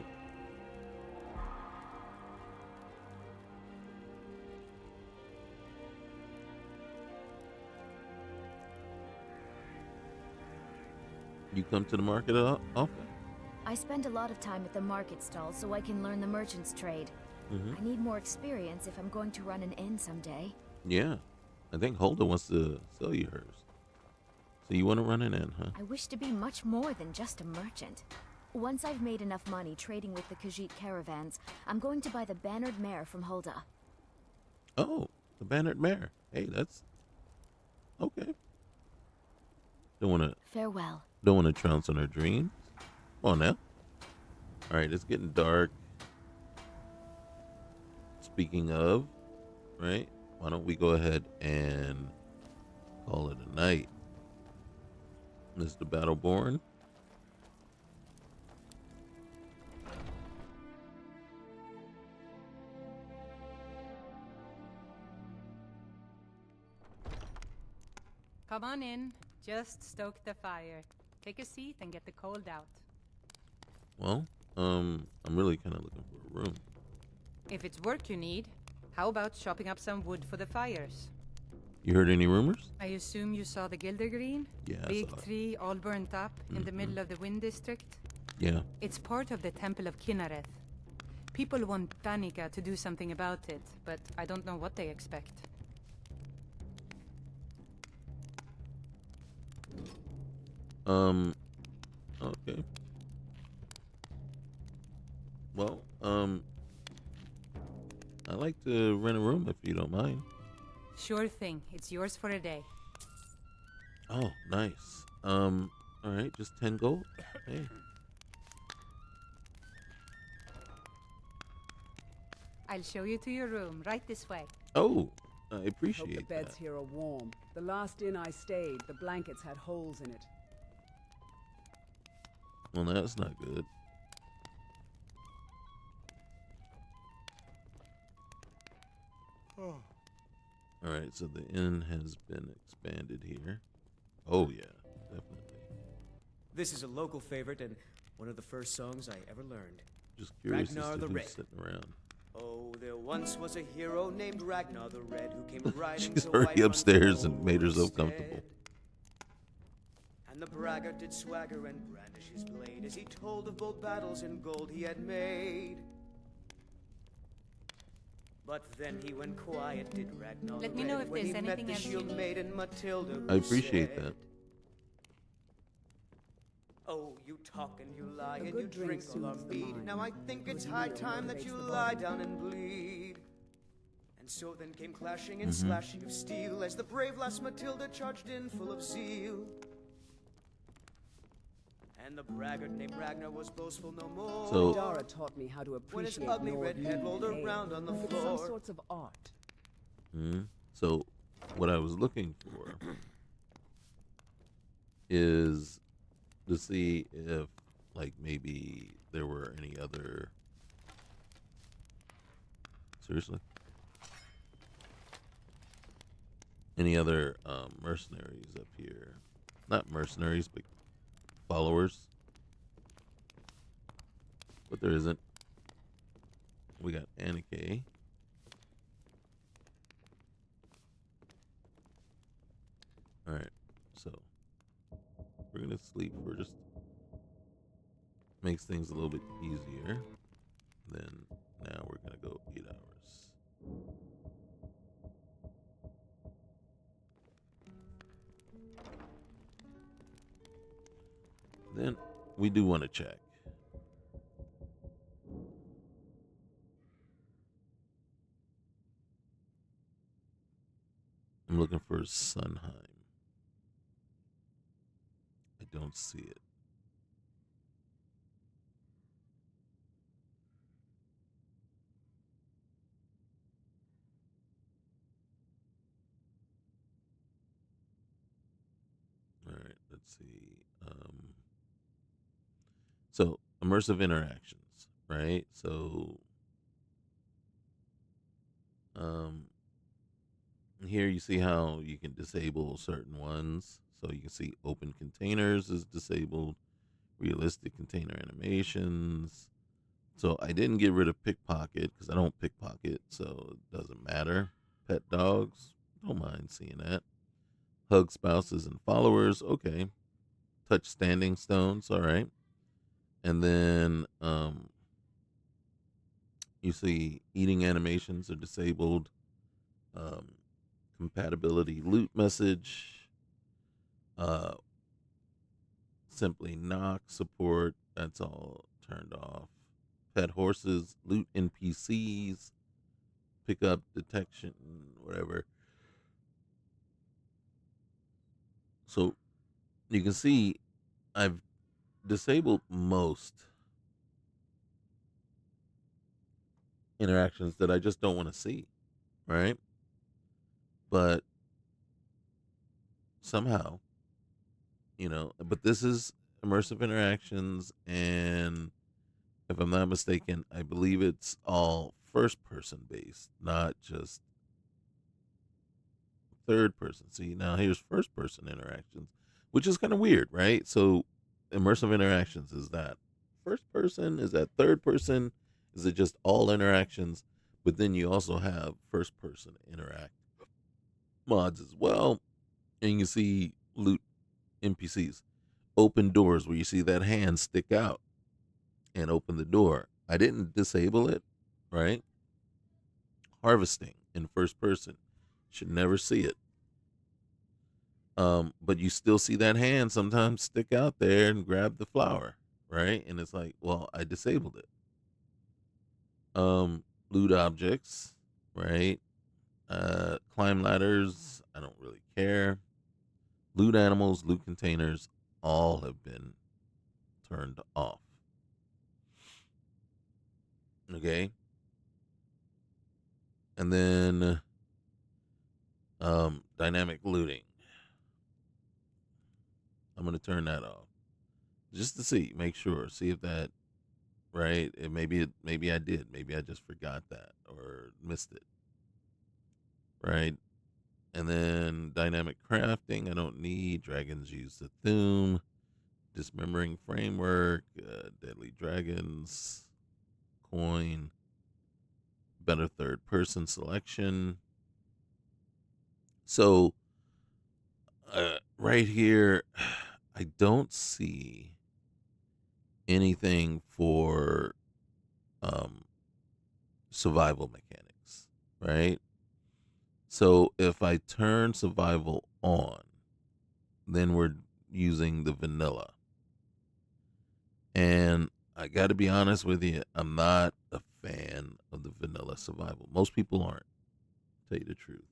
You come to the market often? I spend a lot of time at the market stall so I can learn the merchant's trade. I need more experience if I'm going to run an inn someday. Yeah. I think Holden wants to sell you hers. So you want to run an inn, huh? I wish to be much more than just a merchant. Once I've made enough money trading with the Khajiit caravans, I'm going to buy the bannered mare from Hulda. Oh, the bannered mare. Hey, that's okay. Don't want to. Farewell. Don't want to trounce on her dreams. Come on now. All right, it's getting dark. Speaking of, right? Why don't we go ahead and call it a night, Mr. Battleborn? Come on in. Just stoke the fire. Take a seat and get the cold out. Well, I'm really kind of looking for a room. If it's work you need, how about chopping up some wood for the fires? You heard any rumors? I assume you saw the Gildergreen? Yeah, I Big saw it. tree all burnt up in the middle of the Wind District? Yeah. It's part of the Temple of Kinnareth. People want Danica to do something about it, but I don't know what they expect. Okay. Well, I'd like to rent a room if you don't mind. Sure thing. It's yours for a day. Oh, nice. All right, just 10 gold. Hey. I'll show you to your room, right this way. Oh, I Hope the appreciate beds that. here are warm. The last inn I stayed, the blankets had holes in it. Well, that's not good. Oh. All right, so the inn has been expanded here. Oh, yeah, definitely. This is a local favorite and one of the first songs I ever learned. Just curious Ragnar as to the who's Red. sitting around. Oh, there once was a hero named Ragnar the Red who came riding She's so already white upstairs on and made herself Homestead. comfortable. And the braggart did swagger and brandish his blade as he told of bold battles in gold he had made. But then he went quiet, did Ragnar Let the me Red, know if when there's he met anything the else you shield need. maiden Matilda. I who appreciate said, that. Oh, you talk and you lie A and you good drink drink all our soothes the mead. mind. Now I think it's high time that you lie down and bleed. And so then came clashing and slashing of steel as the brave lass Matilda charged in full of zeal. And the braggart named Ragnar was boastful no more. So- Dara taught me how to when his appreciate ugly Nord red head mead rolled and ale. around on the It's some floor. sorts of art. So, what I was looking for is to see if, like, maybe there were any other. Seriously? Any other mercenaries up here? Not mercenaries, but followers. But there isn't. We got Anike. Alright, so we're gonna sleep for just makes things a little bit easier. Then now we're gonna go 8 hours. Then we do want to check. I'm looking for Sunheim. I don't see it. All right, let's see. So immersive interactions, right? So here you see how you can disable certain ones. So you can see open containers is disabled, realistic container animations. So I didn't get rid of pickpocket because I don't pickpocket, so it doesn't matter. Pet dogs, don't mind seeing that. Hug spouses and followers, okay. touch standing stones. All right. And then you see eating animations are disabled. Um, compatibility loot message. Uh, simply knock support. That's all turned off. Pet horses, loot NPCs, pickup detection, whatever. So you can see I've disabled most interactions that I just don't want to see, right? But somehow, but this is immersive interactions, and if I'm not mistaken, I believe it's all first person based, not just third person. See, now here's first person interactions, which is kind of weird, right? So immersive interactions is that first person? Is that third person? Is it just all interactions? But then you also have first person interact mods as well. And you see loot NPCs. Open doors where you see that hand stick out and open the door. I didn't disable it, right? Harvesting in first person. Should never see it. But you still see that hand sometimes stick out there and grab the flower, right? And it's like, well, I disabled it. Loot objects, right? Climb ladders, I don't really care. Loot animals, loot containers, all have been turned off. Okay. And then dynamic looting. I'm going to turn that off just to make sure, see if that, right? Maybe I did. Maybe I just forgot that or missed it. Right. And then dynamic crafting, I don't need. Dragons use the Thum. Dismembering framework, deadly dragons, coin, better third person selection. So right here, I don't see anything for survival mechanics, right? So if I turn survival on, then we're using the vanilla. And I got to be honest with you, I'm not a fan of the vanilla survival. Most people aren't, to tell you the truth.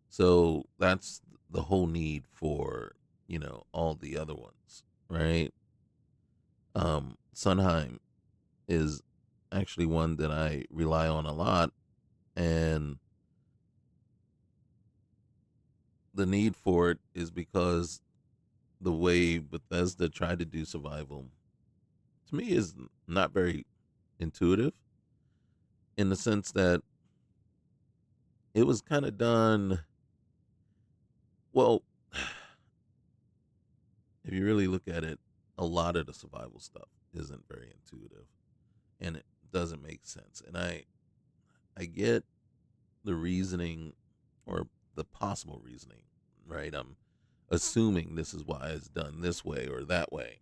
So that's the whole need for, all the other ones, right? Sunheim is actually one that I rely on a lot, and the need for it is because the way Bethesda tried to do survival, to me, is not very intuitive, in the sense that it was kind of done, well, if you really look at it, a lot of the survival stuff isn't very intuitive, and it doesn't make sense. And I get the reasoning, or the possible reasoning, right? I'm assuming this is why it's done this way or that way.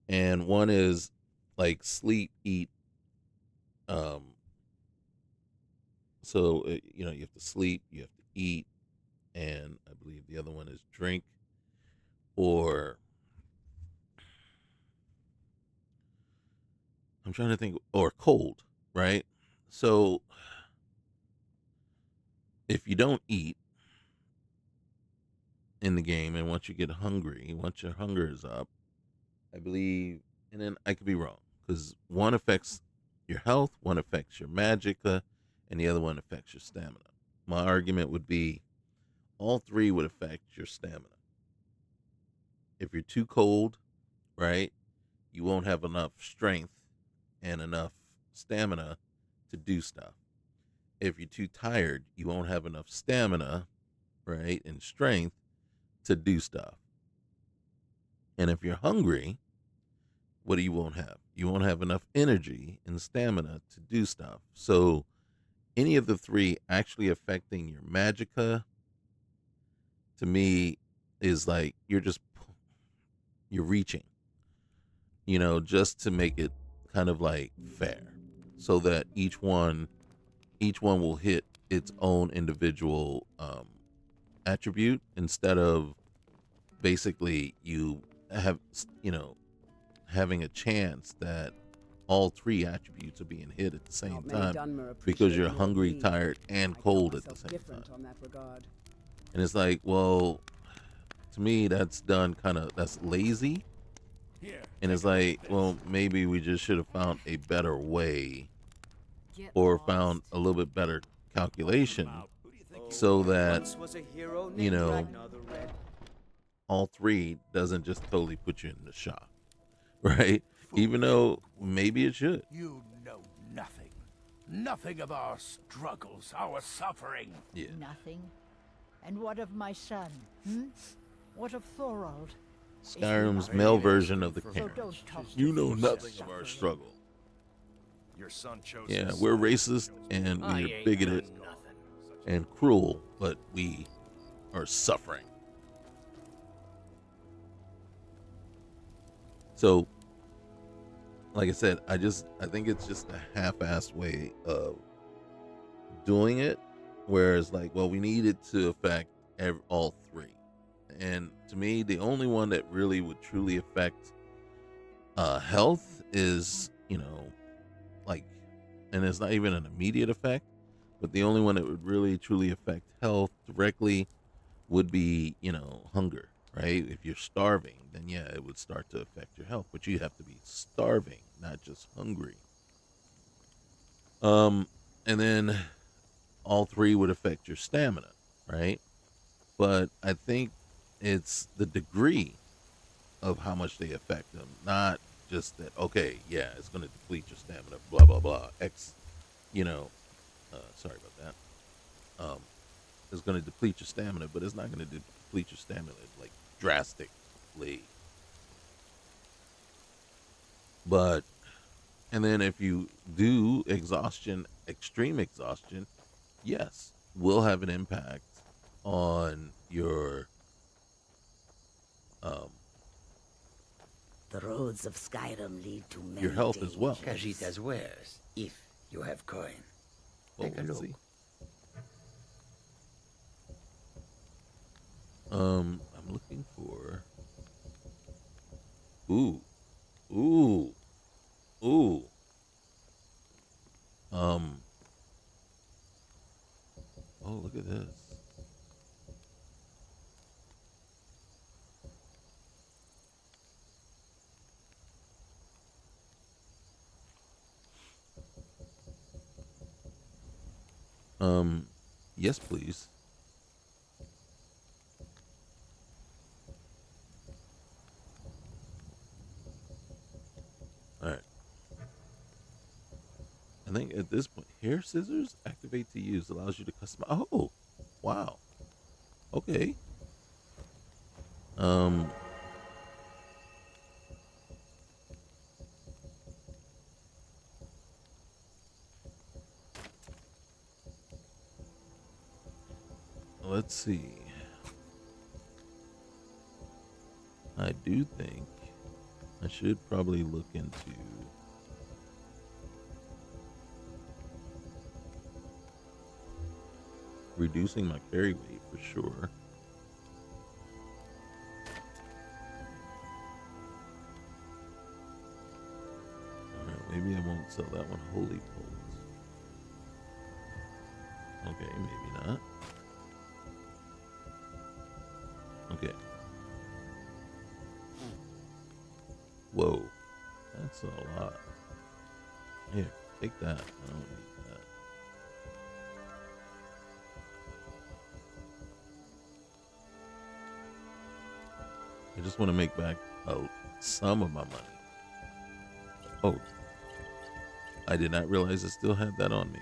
And one is like sleep, eat. So, you have to sleep, you have to eat, and I believe the other one is drink, or I'm trying to think, or cold, right? So if you don't eat in the game, and once you get hungry, once your hunger is up, I believe, and then I could be wrong, because one affects your health, one affects your magicka, and the other one affects your stamina. My argument would be all three would affect your stamina. If you're too cold, right, you won't have enough strength and enough stamina to do stuff. If you're too tired, you won't have enough stamina, right, and strength to do stuff. And if you're hungry, what do you won't have? You won't have enough energy and stamina to do stuff. So any of the three actually affecting your magicka, to me, is like you're just you're reaching, just to make it kind of like fair, so that each one will hit its own individual attribute, instead of basically you have, having a chance that all 3 attributes are being hit at the same time, because you're hungry, tired, and cold at the same time. And it's like, well, to me, that's that's lazy. And it's like, well, maybe we just should have found a better way, or found a little bit better calculation, so that, all 3 doesn't just totally put you in the shock, right? Even though maybe it should. You know nothing. Nothing of our struggles, our suffering. Yeah. Nothing? And what of my son? What of Thorold? Skyrim's male version of the Karen. talk You know nothing of our struggle. Your son chose. Yeah, we're racist and we're bigoted and cruel, but we are suffering. So, like I said, I think it's just a half-assed way of doing it, whereas like, well, we need it to affect all 3. And to me, the only one that really would truly affect health is, like, and it's not even an immediate effect, but the only one that would really truly affect health directly would be, hunger, right? If you're starving, then yeah, it would start to affect your health, but you have to be starving, not just hungry. And then all 3 would affect your stamina, right? But I think it's the degree of how much they affect them, not just that, okay, yeah, it's going to deplete your stamina, blah, blah, blah, X, sorry about that. It's going to deplete your stamina, but it's not going to deplete your stamina, like, drastically. But, and then if you do extreme exhaustion, yes, will have an impact on your the roads of Skyrim lead to many your health as well. Khajiit's wares, if you have coin. Take a look. See. I'm looking for. Ooh. Oh, look at this. Yes, please. All right. I think at this point, hair scissors activate to use allows you to customize. Oh, wow. Okay. Let's see. I do think I should probably look into reducing my carry weight for sure. Alright, maybe I won't sell that one. Holy poles. Okay, maybe not. Okay. Whoa. That's a lot. Here, take that. I don't need that. I just want to make back some of my money. Oh. I did not realize I still had that on me.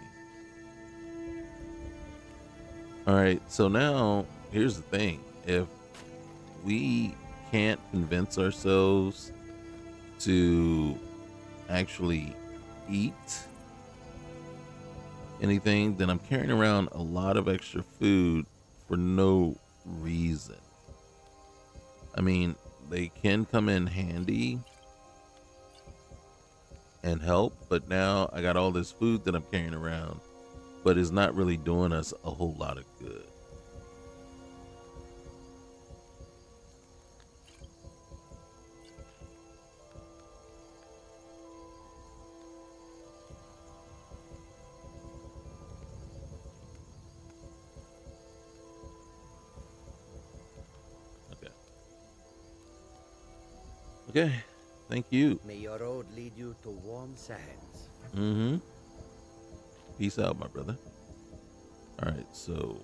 Alright, so now, here's the thing. If we can't convince ourselves to actually eat anything, then I'm carrying around a lot of extra food for no reason. I mean, they can come in handy and help, but now I got all this food that I'm carrying around, but it's not really doing us a whole lot of good. Okay, thank you. May your road lead you to warm sands. Mm-hmm. Peace out, my brother. All right, so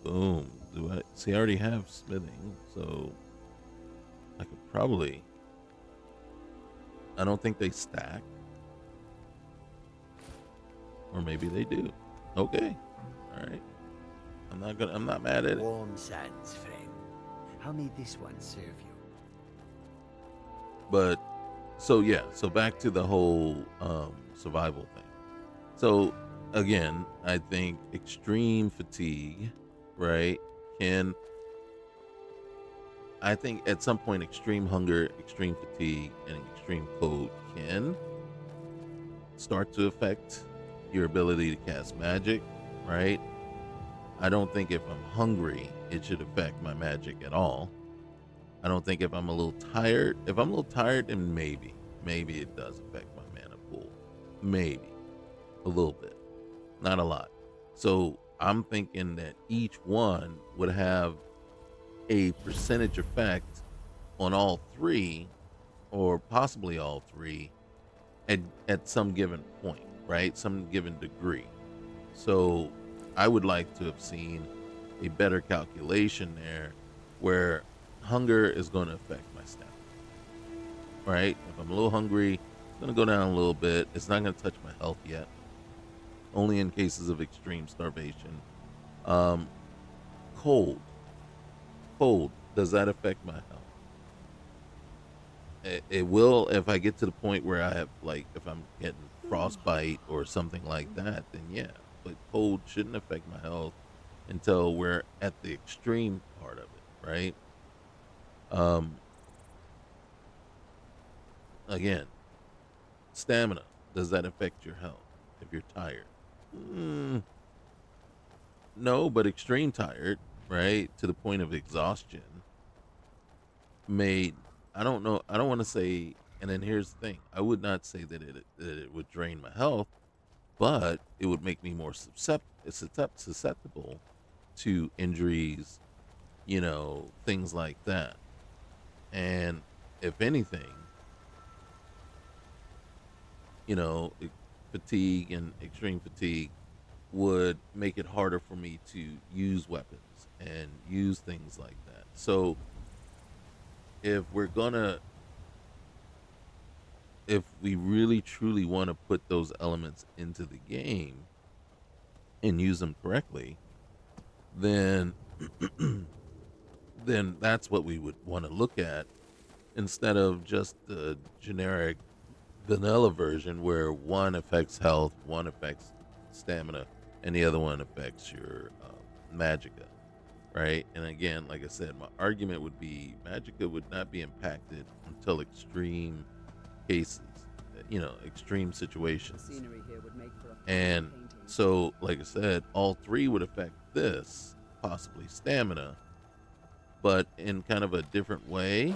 boom. Do I see? I already have smithing, so I could probably. I don't think they stack, or maybe they do. Okay, all right. I'm not mad at it. Warm sands, friend. How may this one serve you? But so yeah, so back to the whole survival thing. So again, I think extreme fatigue, right? I think at some point extreme hunger, extreme fatigue, and extreme cold can start to affect your ability to cast magic, right? I don't think if I'm hungry, it should affect my magic at all. I don't think if I'm a little tired, then maybe it does affect my mana pool. Maybe a little bit, not a lot. So I'm thinking that each one would have a percentage effect on all three, or possibly all three, at some given point, right? Some given degree. So I would like to have seen a better calculation there where hunger is going to affect my stamina, right? If I'm a little hungry, it's going to go down a little bit. It's not going to touch my health yet, only in cases of extreme starvation. Cold, does that affect my health? It will if I get to the point where I have, like, if I'm getting frostbite or something like that, then yeah. But cold shouldn't affect my health until we're at the extreme part of it, right? Again, stamina, does that affect your health if you're tired? No, but extreme tired, right, to the point of exhaustion I don't know, I don't want to say, and then here's the thing, I would not say that it would drain my health, but it would make me more susceptible to injuries, things like that. And if anything, fatigue and extreme fatigue would make it harder for me to use weapons and use things like that. So if we really truly want to put those elements into the game and use them correctly, then then that's what we would want to look at, instead of just the generic vanilla version where one affects health, one affects stamina, and the other one affects your magicka, right? And again, like I said, my argument would be magicka would not be impacted until extreme cases, extreme situations. The scenery here would make for a and painting. So, like I said, all three would affect this, possibly stamina, but in kind of a different way.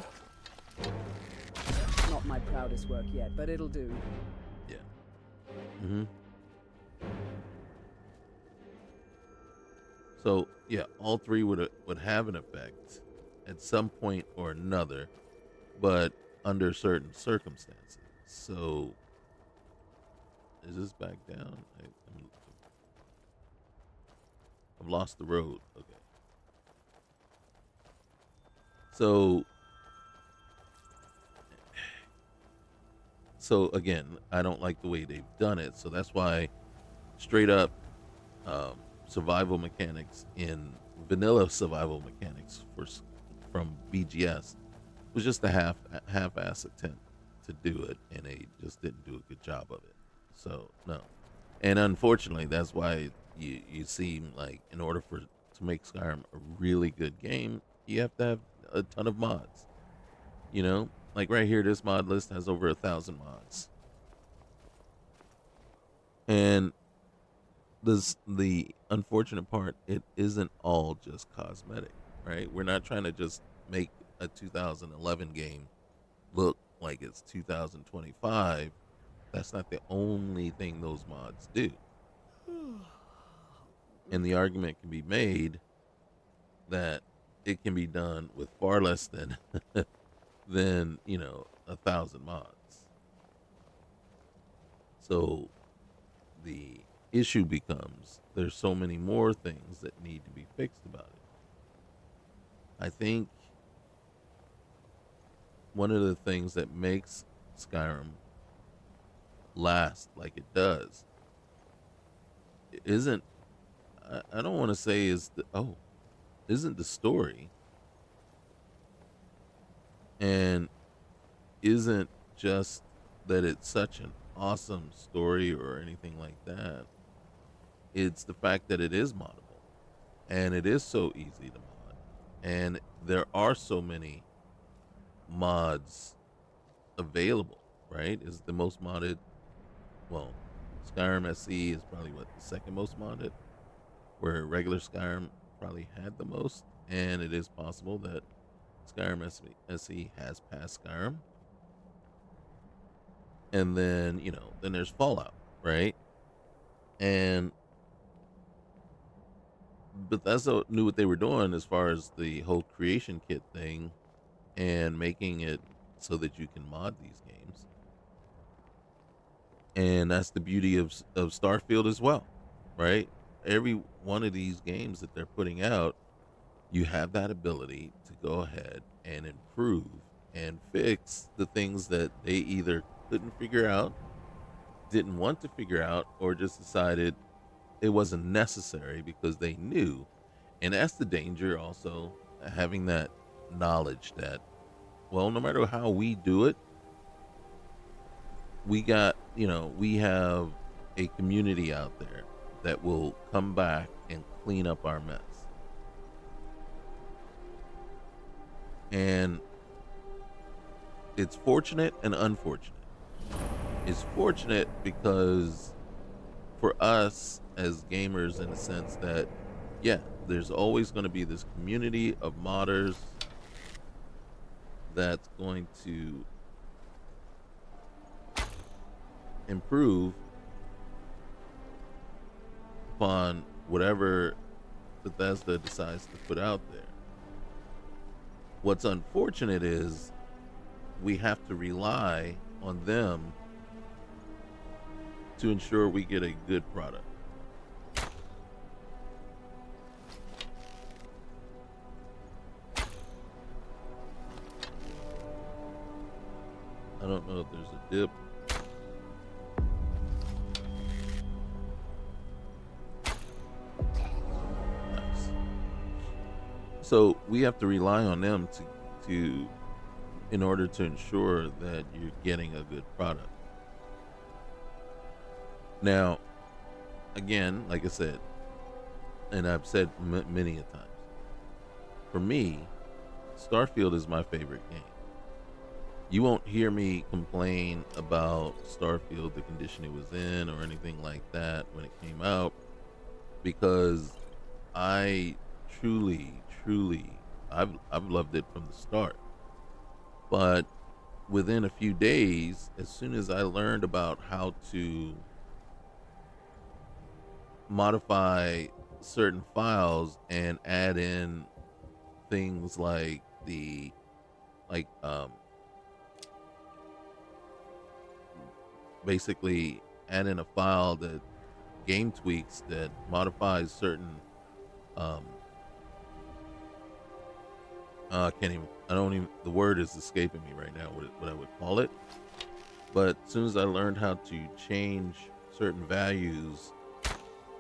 Not my proudest work yet, but it'll do. Yeah. Mm-hmm. So, yeah, all three would have an effect at some point or another, but under certain circumstances. So, is this back down? I've lost the road. Okay. So again, I don't like the way they've done it. So that's why straight up survival mechanics in vanilla survival mechanics from BGS was just a half-ass attempt to do it, and they just didn't do a good job of it. So no, and unfortunately, that's why you seem like, in order to make Skyrim a really good game, You have to have a ton of mods. You know, like right here, this mod list has over 1,000 mods. And the unfortunate part, it isn't all just cosmetic, right? We're not trying to just make a 2011 game look like it's 2025. That's not the only thing those mods do. And the argument can be made that it can be done with far less than 1,000 mods. So the issue becomes there's so many more things that need to be fixed about it. I think one of the things that makes Skyrim last like it does isn't, I don't want to say isn't the story, and isn't just that it's such an awesome story or anything like that. It's the fact that it is moddable, and it is so easy to mod, and there are so many mods available, right? Is the most modded, well, Skyrim SE is probably the second most modded, where regular Skyrim probably had the most, and it is possible that Skyrim SE has passed Skyrim. And then, then there's Fallout, right? And Bethesda knew what they were doing as far as the whole creation kit thing and making it so that you can mod these games. And that's the beauty of Starfield as well, right? Every one of these games that they're putting out, you have that ability to go ahead and improve and fix the things that they either couldn't figure out, didn't want to figure out, or just decided it wasn't necessary because they knew. And that's the danger also, having that knowledge that, well, no matter how we do it, we have a community out there that will come back and clean up our mess. And it's fortunate and unfortunate. It's fortunate because for us as gamers, in the sense that, yeah, there's always going to be this community of modders that's going to improve upon whatever Bethesda decides to put out there. What's unfortunate is we have to rely on them to ensure we get a good product. I don't know if there's a dip. Nice. So we have to rely on them to in order to ensure that you're getting a good product. Now, again, like I said, and I've said many a times, for me, Starfield is my favorite game. You won't hear me complain about Starfield, the condition it was in, or anything like that when it came out, because I truly, I've loved it from the start. But within a few days, as soon as I learned about how to modify certain files and add in things like basically add in a file that game tweaks that modifies certain the word is escaping me right now what I would call it, but as soon as I learned how to change certain values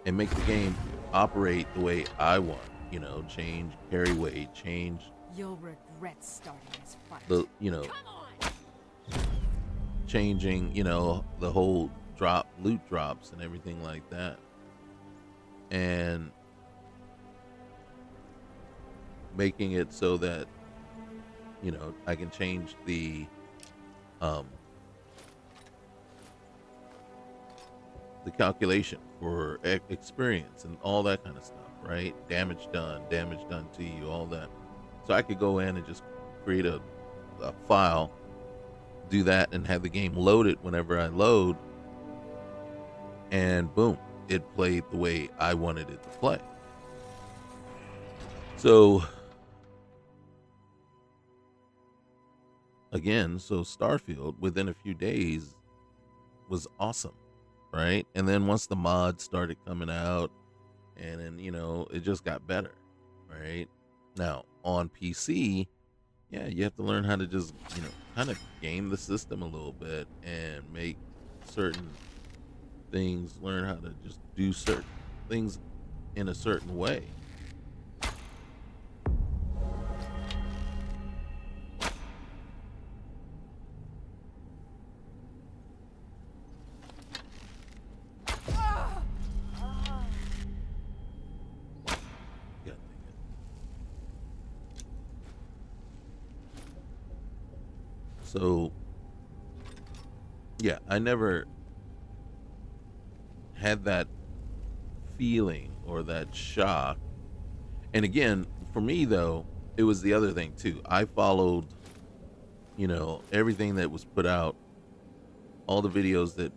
and make the game operate the way I want, change carry weight, change, you'll regret starting this fight. Changing, the whole loot drops and everything like that. And making it so that, I can change the calculation for experience and all that kind of stuff, right? Damage done to you, all that. So I could go in and just create a file, do that, and have the game load it whenever I load, and boom, it played the way I wanted it to play. So again, Starfield within a few days was awesome, right? And then once the mods started coming out, and then it just got better, right? Now on PC, yeah, you have to learn how to just kind of game the system a little bit and make certain things, learn how to just do certain things in a certain way. So, yeah, I never had that feeling or that shock. And again, for me, though, it was the other thing, too. I followed, everything that was put out, all the videos that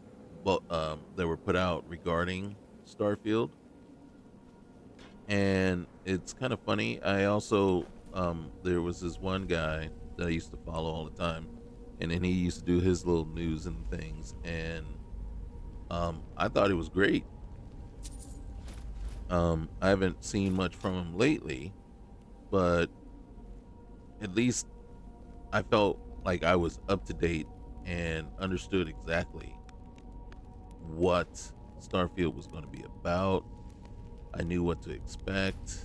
were put out regarding Starfield. And it's kind of funny. I also, there was this one guy that I used to follow all the time. And then he used to do his little news and things, and I thought it was great. I haven't seen much from him lately, but at least I felt like I was up to date and understood exactly what Starfield was going to be about. I knew what to expect,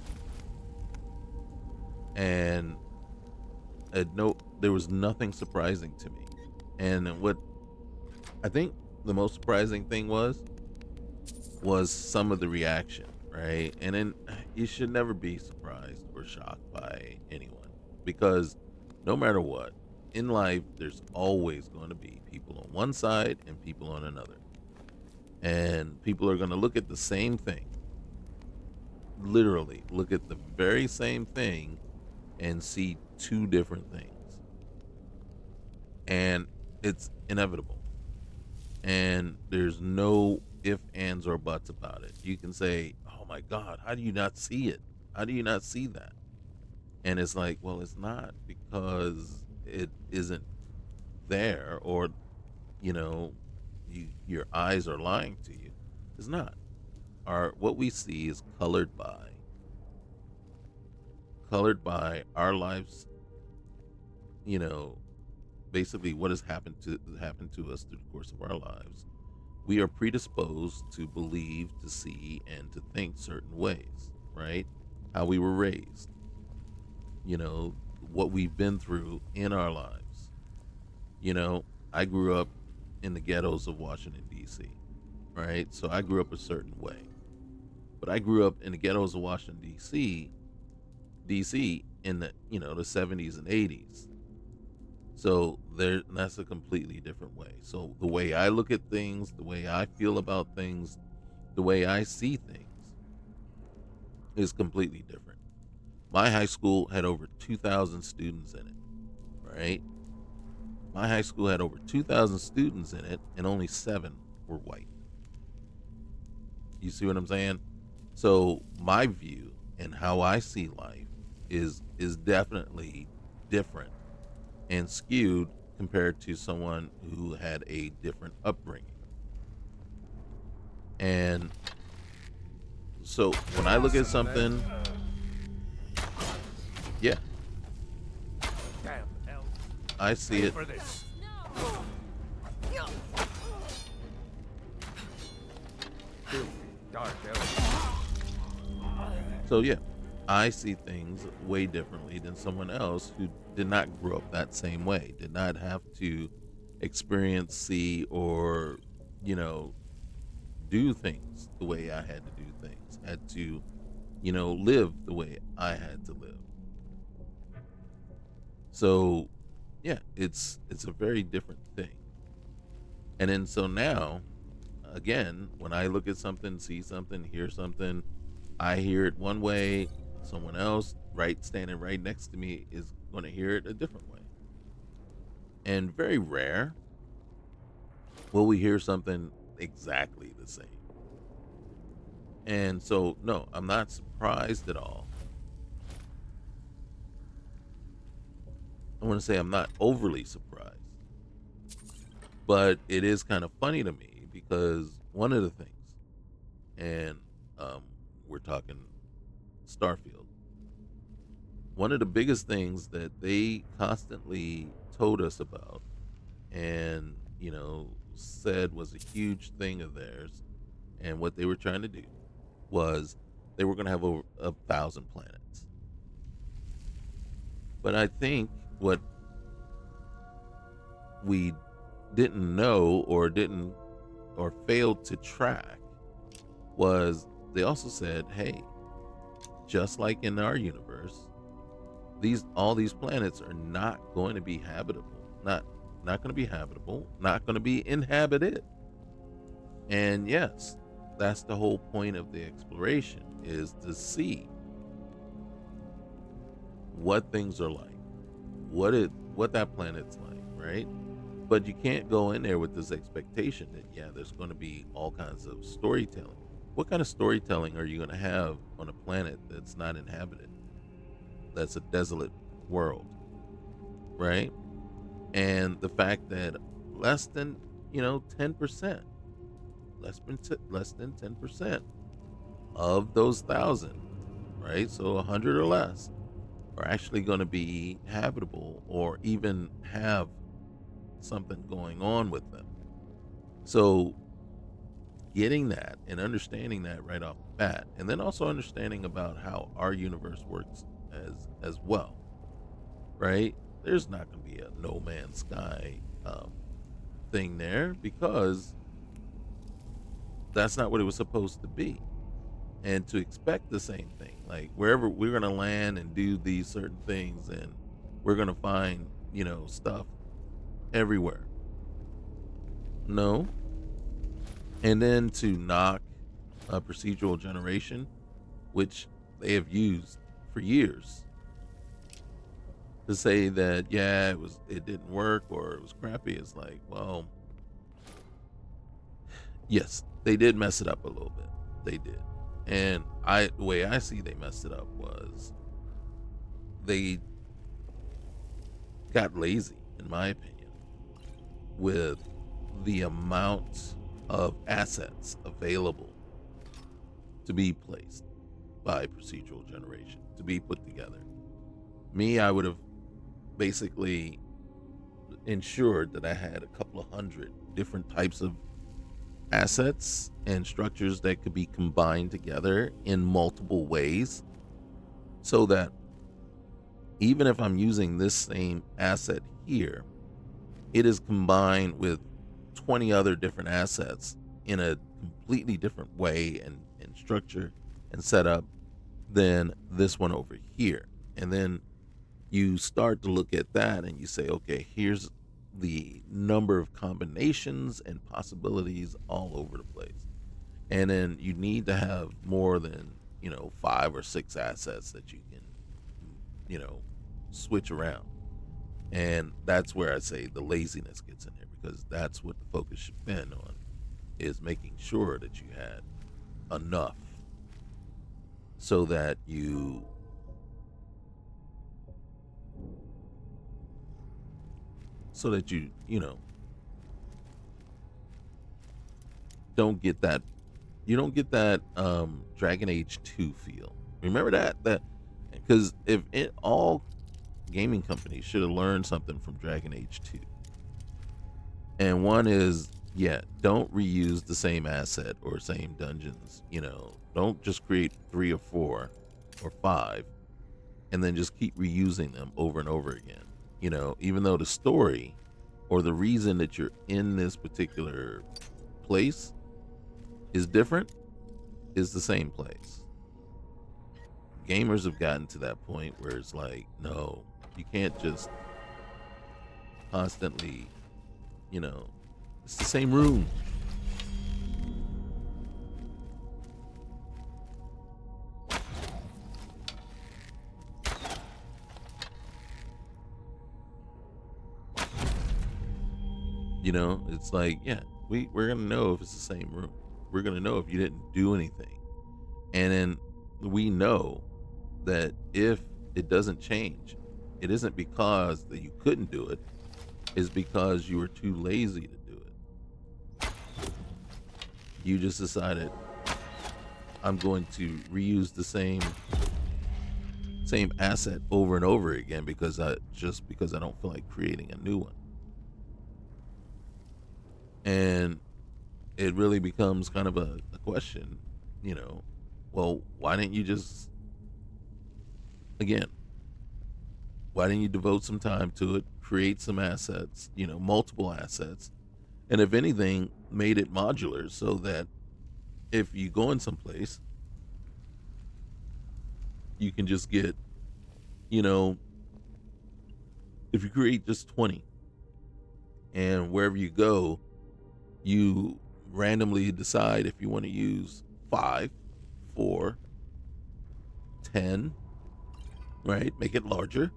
and there was nothing surprising to me. And what I think the most surprising thing was some of the reaction, right? And then you should never be surprised or shocked by anyone, because no matter what, in life, there's always going to be people on one side and people on another. And people are going to look at the same thing, literally look at the very same thing and see two different things. And it's inevitable. And there's no ifs, ands, or buts about it. You can say, oh my God, how do you not see it? How do you not see that? And it's like, well, it's not because it isn't there, or, your eyes are lying to you. It's not. What we see is colored by our lives, basically what has happened to us through the course of our lives. We are predisposed to believe, to see, and to think certain ways, right? How we were raised, what we've been through in our lives. I grew up in the ghettos of Washington, D.C., right? So I grew up a certain way. But I grew up in the ghettos of Washington, D.C. in the, the 70s and 80s. So that's a completely different way. So the way I look at things, the way I feel about things, the way I see things is completely different. My high school had over 2,000 students in it, right? My high school had over 2,000 students in it, and only 7 were white. You see what I'm saying? So my view and how I see life is definitely different and skewed compared to someone who had a different upbringing. And so when I look at something, yeah, I see it. So yeah, I see things way differently than someone else who did not grow up that same way, did not have to experience, see, or, do things the way I had to do things, had to, live the way I had to live. So yeah, it's a very different thing. And then so now, again, when I look at something, see something, hear something, I hear it one way, someone else standing right next to me is going to hear it a different way. And very rare will we hear something exactly the same. And so, no, I'm not surprised at all. I want to say I'm not overly surprised. But it is kind of funny to me because one of the things, and we're talking Starfield, one of the biggest things that they constantly told us about and, said was a huge thing of theirs and what they were trying to do was they were going to have over 1,000 planets. But I think what we didn't know or failed to track was they also said, hey, just like in our universe, all these planets are not going to be habitable. Not going to be habitable, not going to be inhabited. And yes, that's the whole point of the exploration, is to see what things are like, what that planet's like, right? But you can't go in there with this expectation that there's going to be all kinds of storytelling. What kind of storytelling are you going to have on a planet that's not inhabited? That's a desolate world, right? And the fact that less than 10%, less than 10% of those 1,000, right? So 100 or less are actually going to be habitable or even have something going on with them. So getting that and understanding that right off the bat, and then also understanding about how our universe works as well, right? There's not going to be a No Man's Sky thing there because that's not what it was supposed to be. And to expect the same thing, like wherever we're going to land and do these certain things and we're going to find, stuff everywhere. No. And then to knock a procedural generation, which they have used for years, to say that it didn't work or it was crappy, is like, well, yes, they did mess it up a little bit. They did. And the way I see they messed it up was they got lazy, in my opinion, with the amount of assets available to be placed by procedural generation, to be put together. I would have basically ensured that I had a couple of hundred different types of assets and structures that could be combined together in multiple ways, so that even if I'm using this same asset here, it is combined with 20 other different assets in a completely different way and structure and setup than this one over here. And then you start to look at that and you say, okay, here's the number of combinations and possibilities all over the place. And then you need to have more than 5 or 6 assets that you can switch around. And that's where I say the laziness gets in there, because that's what the focus should have been on, is making sure that you had enough so that you don't get that Dragon Age 2 feel. Remember that because all gaming companies should have learned something from Dragon Age 2. And one is, don't reuse the same asset or same dungeons. Don't just create 3 or 4 or 5 and then just keep reusing them over and over again. Even though the story or the reason that you're in this particular place is different, is the same place. Gamers have gotten to that point where it's like, no, You can't just constantly, it's the same room. It's like, yeah, we're gonna know if it's the same room. We're gonna know if you didn't do anything. And then we know that if it doesn't change, it isn't because that you couldn't do it, it's because you were too lazy to do it. You just decided, I'm going to reuse the same asset over and over again because I don't feel like creating a new one. And it really becomes kind of a question, well, why didn't you just, again, why didn't you devote some time to it, create some assets, multiple assets, and if anything, made it modular so that if you go in someplace, you can just get, if you create just 20, and wherever you go, you randomly decide if you want to use 5, 4, 10, right? Make it larger,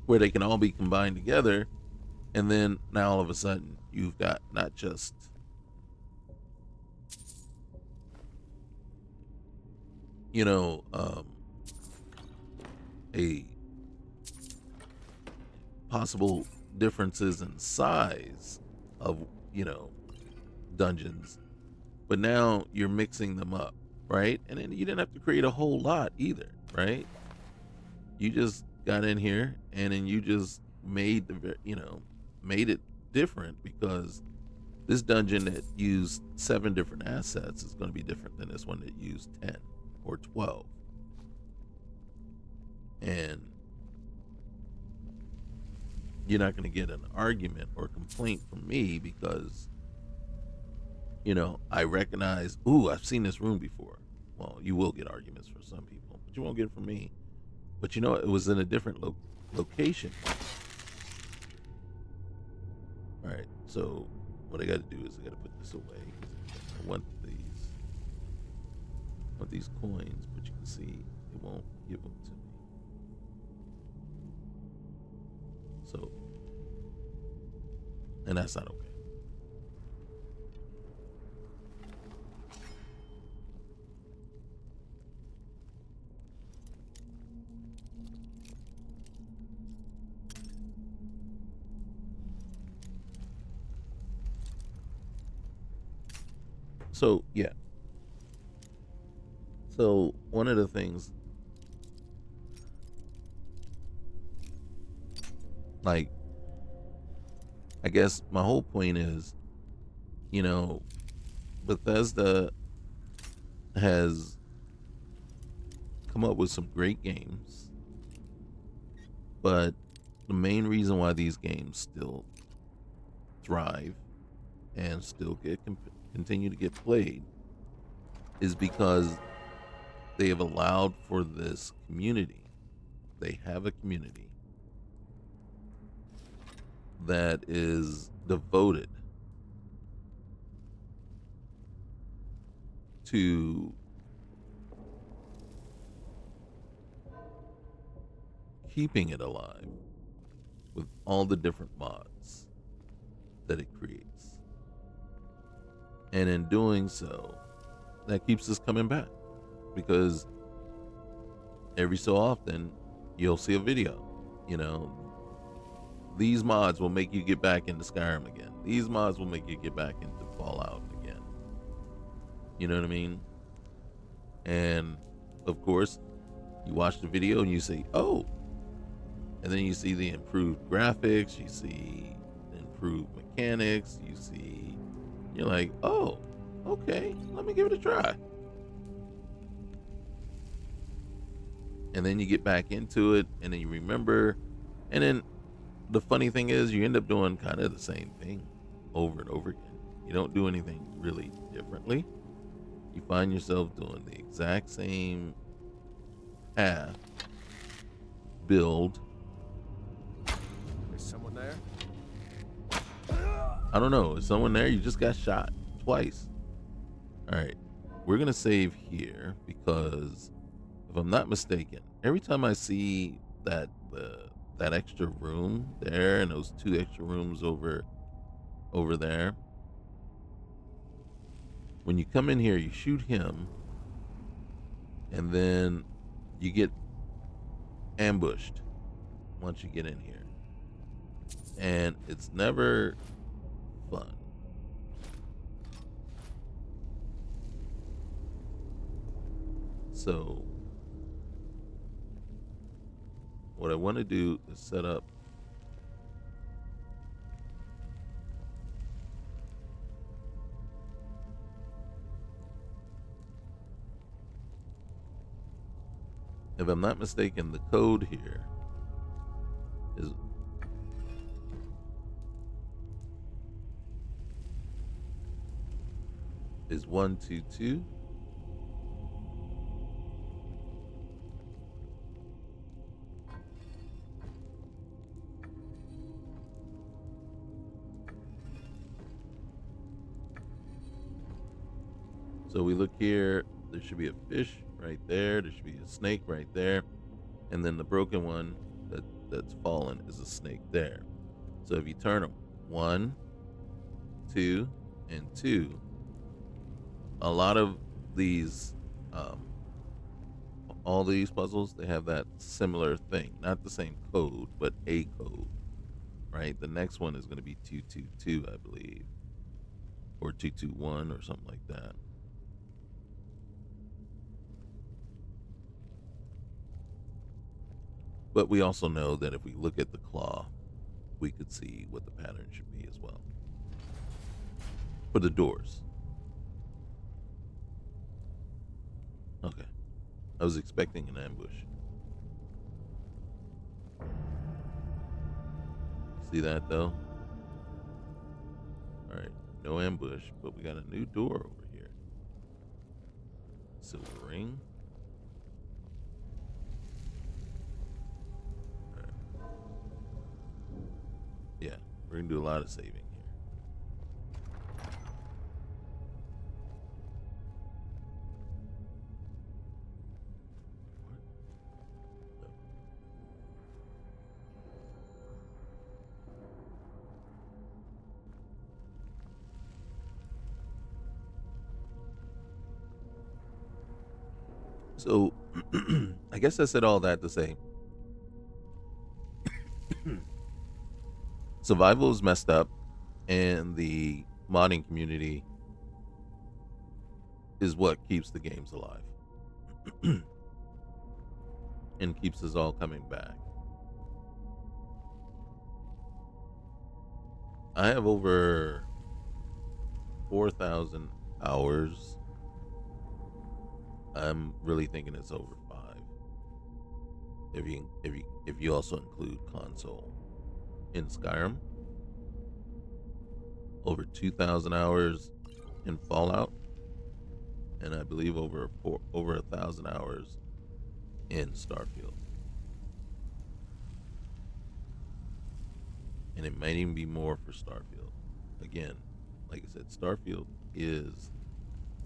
where they can all be combined together. And then now all of a sudden you've got not just a possible differences in size of, dungeons, but now you're mixing them up, right? And then you didn't have to create a whole lot either, right? You just got in here and then you just made made it different, because this dungeon that used 7 different assets is going to be different than this one that used 10 or 12. And you're not going to get an argument or complaint from me because, I recognize, I've seen this room before. Well, you will get arguments for some people, but you won't get it from me. But it was in a different location. All right, so what I got to do is I got to put this away. I want these coins, but you can see it won't give them to me. So, and that's not okay. So, yeah. So, one of the things, like, I guess my whole point is, Bethesda has come up with some great games, but the main reason why these games still thrive and still continue to get played is because they have allowed for this community. They have a community that is devoted to keeping it alive with all the different mods that it creates. And in doing so, that keeps us coming back, because every so often you'll see a video, these mods will make you get back into Skyrim again. These mods will make you get back into Fallout again. You know what I mean? And of course, you watch the video and you say, oh, and then you see the improved graphics, you see the improved mechanics, you're like, oh, okay, let me give it a try. And then you get back into it, and then you remember, and then the funny thing is you end up doing kind of the same thing over and over again. You don't do anything really differently. You find yourself doing the exact same path, build. Is someone there? I don't know. Is someone there? You just got shot twice. All right. We're going to save here because if I'm not mistaken, every time I see that extra room there and those 2 extra rooms over there, when you come in here, you shoot him and then you get ambushed once you get in here. And it's never fun. So what I want to do is set up if I'm not mistaken, the code here is 122. So we look here, there should be a fish right there, there should be a snake right there, and then the broken one that's fallen is a snake there. So if you turn them 1, 2, and 2, a lot of these, all these puzzles, they have that similar thing. Not the same code, but a code, right? The next one is going to be 222, I believe, or 221 or something like that. But we also know that if we look at the claw, we could see what the pattern should be as well. For the doors. Okay. I was expecting an ambush. See that though? Alright, no ambush, but we got a new door over here. Silver ring. Yeah, we're gonna do a lot of saving here. So, I guess I said all that to say survival is messed up, and the modding community is what keeps the games alive and keeps us all coming back. I have over 4,000 hours. I'm really thinking it's over 5. If you also include console. In Skyrim, over 2,000 hours in Fallout, and I believe over 1,000 hours in Starfield. And it might even be more for Starfield. Again, like I said, Starfield is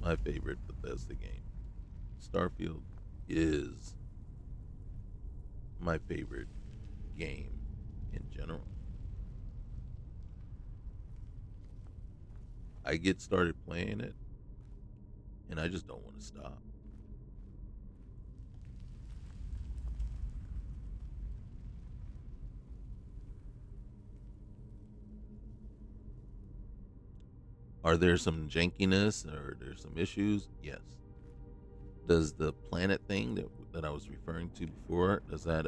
my favorite Bethesda game. Starfield is my favorite game in general. I get started playing it and I just don't want to stop. Are there some jankiness or there's some issues? Yes. Does the planet thing that I was referring to before, does that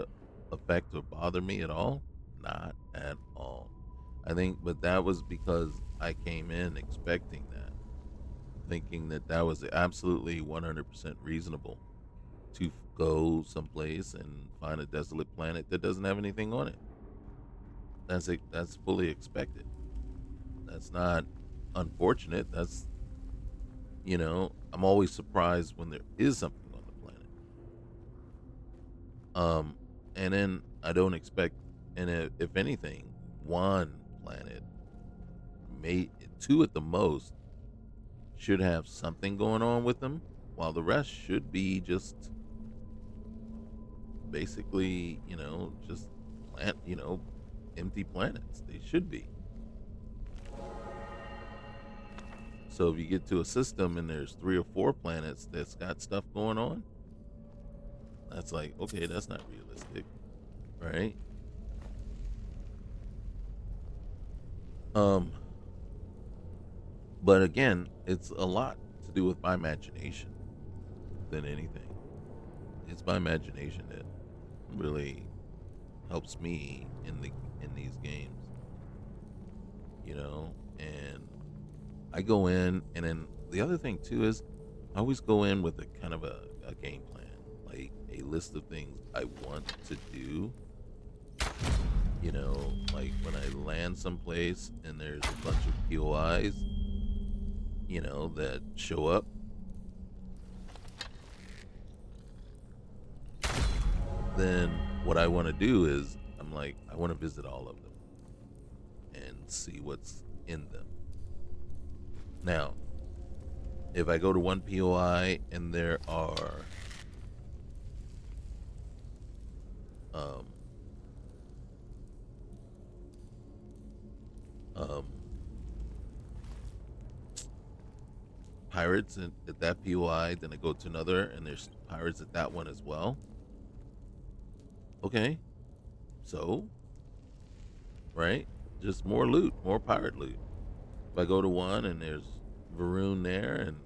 affect or bother me at all? Not at all. I think, but that was because I came in expecting that, thinking that was absolutely 100% reasonable to go someplace and find a desolate planet that doesn't have anything on it. That's fully expected. That's not unfortunate. That's, I'm always surprised when there is something on the planet. And then I don't expect, and if anything, one planet, may two at the most, should have something going on with them, while the rest should be just basically, just empty planets. They should be. So if you get to a system and there's 3 or 4 planets that's got stuff going on, that's like, okay, that's not realistic, right? But again, it's a lot to do with my imagination than anything. It's my imagination that really helps me in these games, and I go in, and then the other thing too is I always go in with a kind of a game plan, like a list of things I want to do. Like when I land someplace and there's a bunch of POIs, that show up, then what I want to do is I'm like, I want to visit all of them and see what's in them. Now, if I go to one POI and there are pirates at that POI, then I go to another and there's pirates at that one as well. Okay, so, right? Just more loot, more pirate loot. If I go to one and there's Varun there, and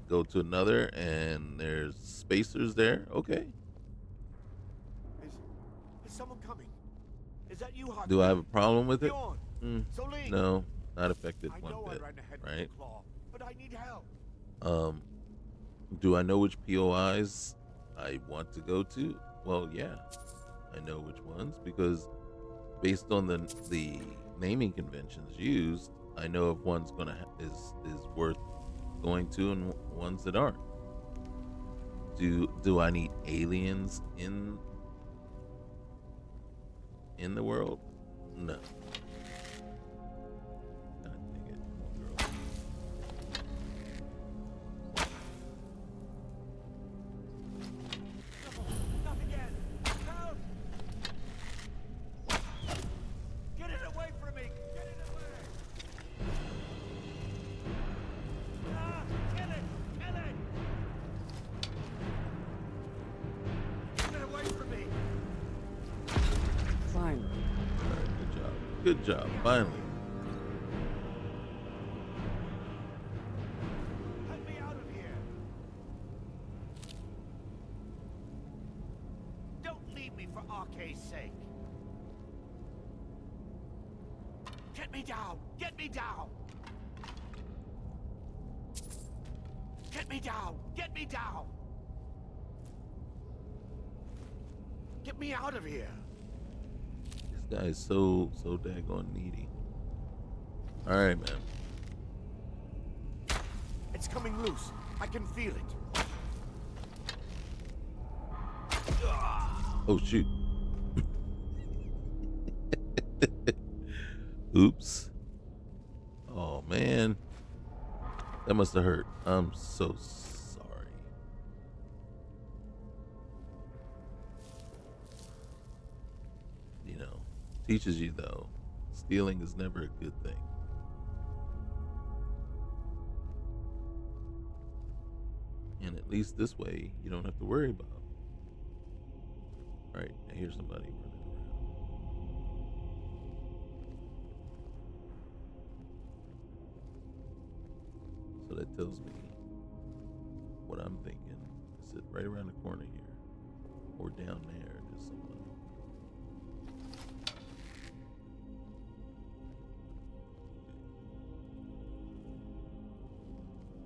go to another and there's spacers there, okay. Is someone coming? Is that you, Hawk? Do I have a problem with it? Soling. No, not affected I one know bit, I ran ahead with right? the claw, but I need help. Do I know which POIs I want to go to? Well, yeah, I know which ones, because based on the naming conventions used, I know if one's is worth going to and ones that aren't. Do I need aliens in the world? No. God dang it. Come on, girl. Not again. Help! Get it away from me! Get it away! Ah, kill it! Kill it! Get it away from me! Finally. All right, good job. Good job. Finally. Let me out of here! Don't leave me for Arke's sake! Get me down! Get me down! Get me down! Get me down! Get me out of here! This guy is so daggone needy. All right, man. It's coming loose. I can feel it. Oh, shoot. Oops. Oh, man. That must have hurt. I'm so sorry. Teaches you, though, stealing is never a good thing. And at least this way, you don't have to worry about it. All right, I hear somebody running around. So that tells me what I'm thinking. Is it right around the corner here? Or down there? There's someone.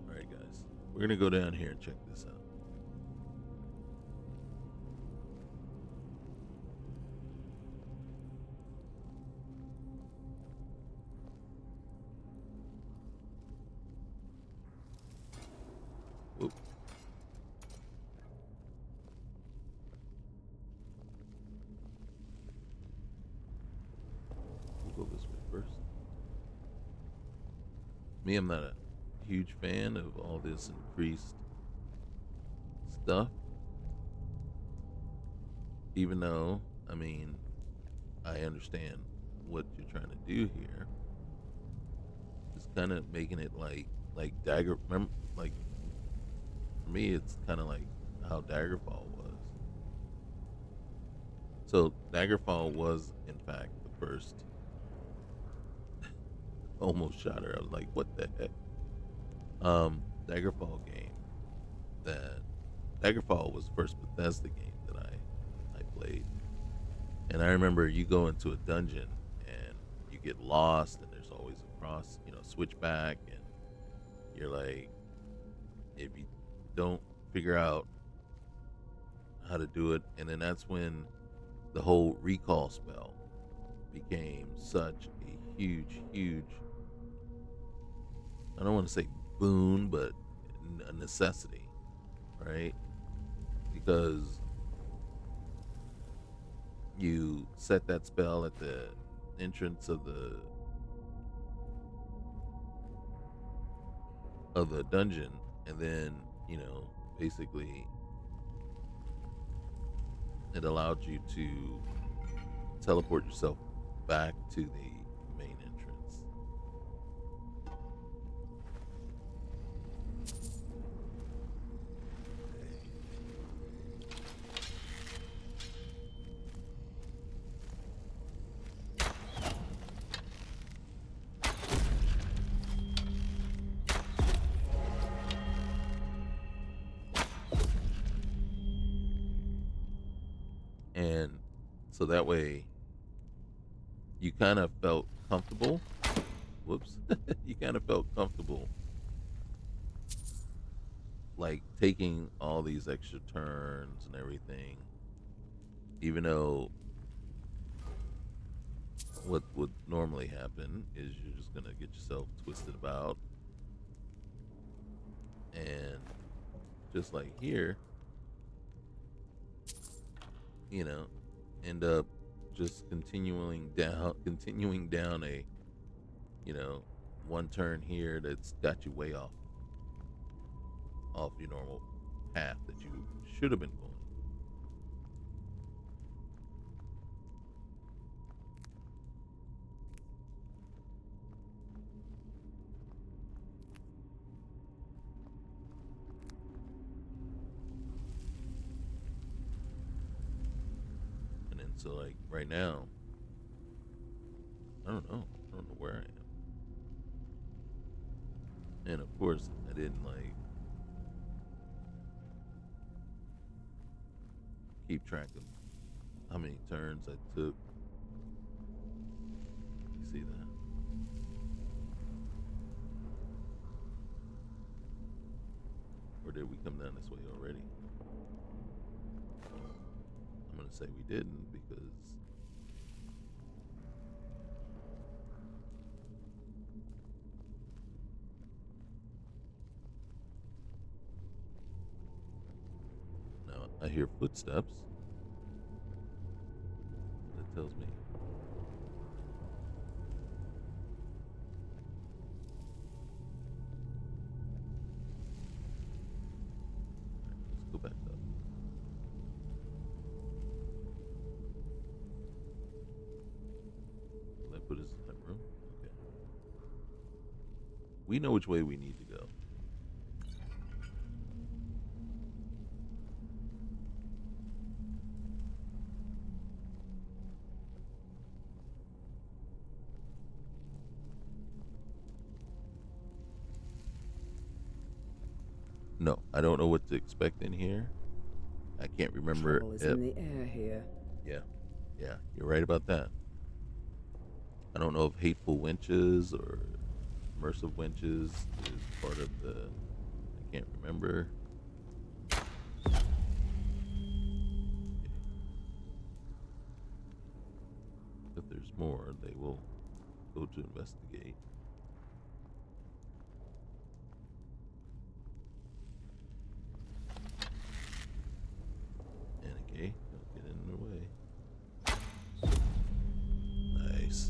Alright, guys. We're going to go down here and check this out. Whoop. me, I'm not a huge fan of all this increased stuff. Even though, I mean, I understand what you're trying to do here. It's kind of making it like Dagger. Remember, like for me, it's kind of like how Daggerfall was. So Daggerfall was, in fact, the first almost shouter. I was like, what the heck? Daggerfall game. Daggerfall was the first Bethesda game that I played. And I remember you go into a dungeon and you get lost, and there's always a cross, switchback, and you're like, if you don't figure out how to do it, and then that's when the whole recall spell became such a huge, I don't want to say boon, but a necessity, right? Because you set that spell at the entrance of the dungeon, and then basically it allowed you to teleport yourself back to the main entrance. And so that way you kind of felt comfortable. Whoops. You kind of felt comfortable like taking all these extra turns and everything, even though what would normally happen is you're just gonna get yourself twisted about, and just like here, end up just continuing down a one turn here that's got you way off your normal path that you should have been going. And then so like right now, I don't know where I am. And of course I didn't like keep track of how many turns I took. You see that? Or did we come down this way already? I'm gonna say we didn't, because now I hear footsteps. That tells me let's go back up. Will that put us in that room? Okay. We know which way we need to go. No, I don't know what to expect in here. I can't remember. Trouble is in the air here. Yeah, you're right about that. I don't know if hateful winches or immersive winches is part of the. I can't remember. If there's more, they will go to investigate. Okay, don't get in the way. Nice.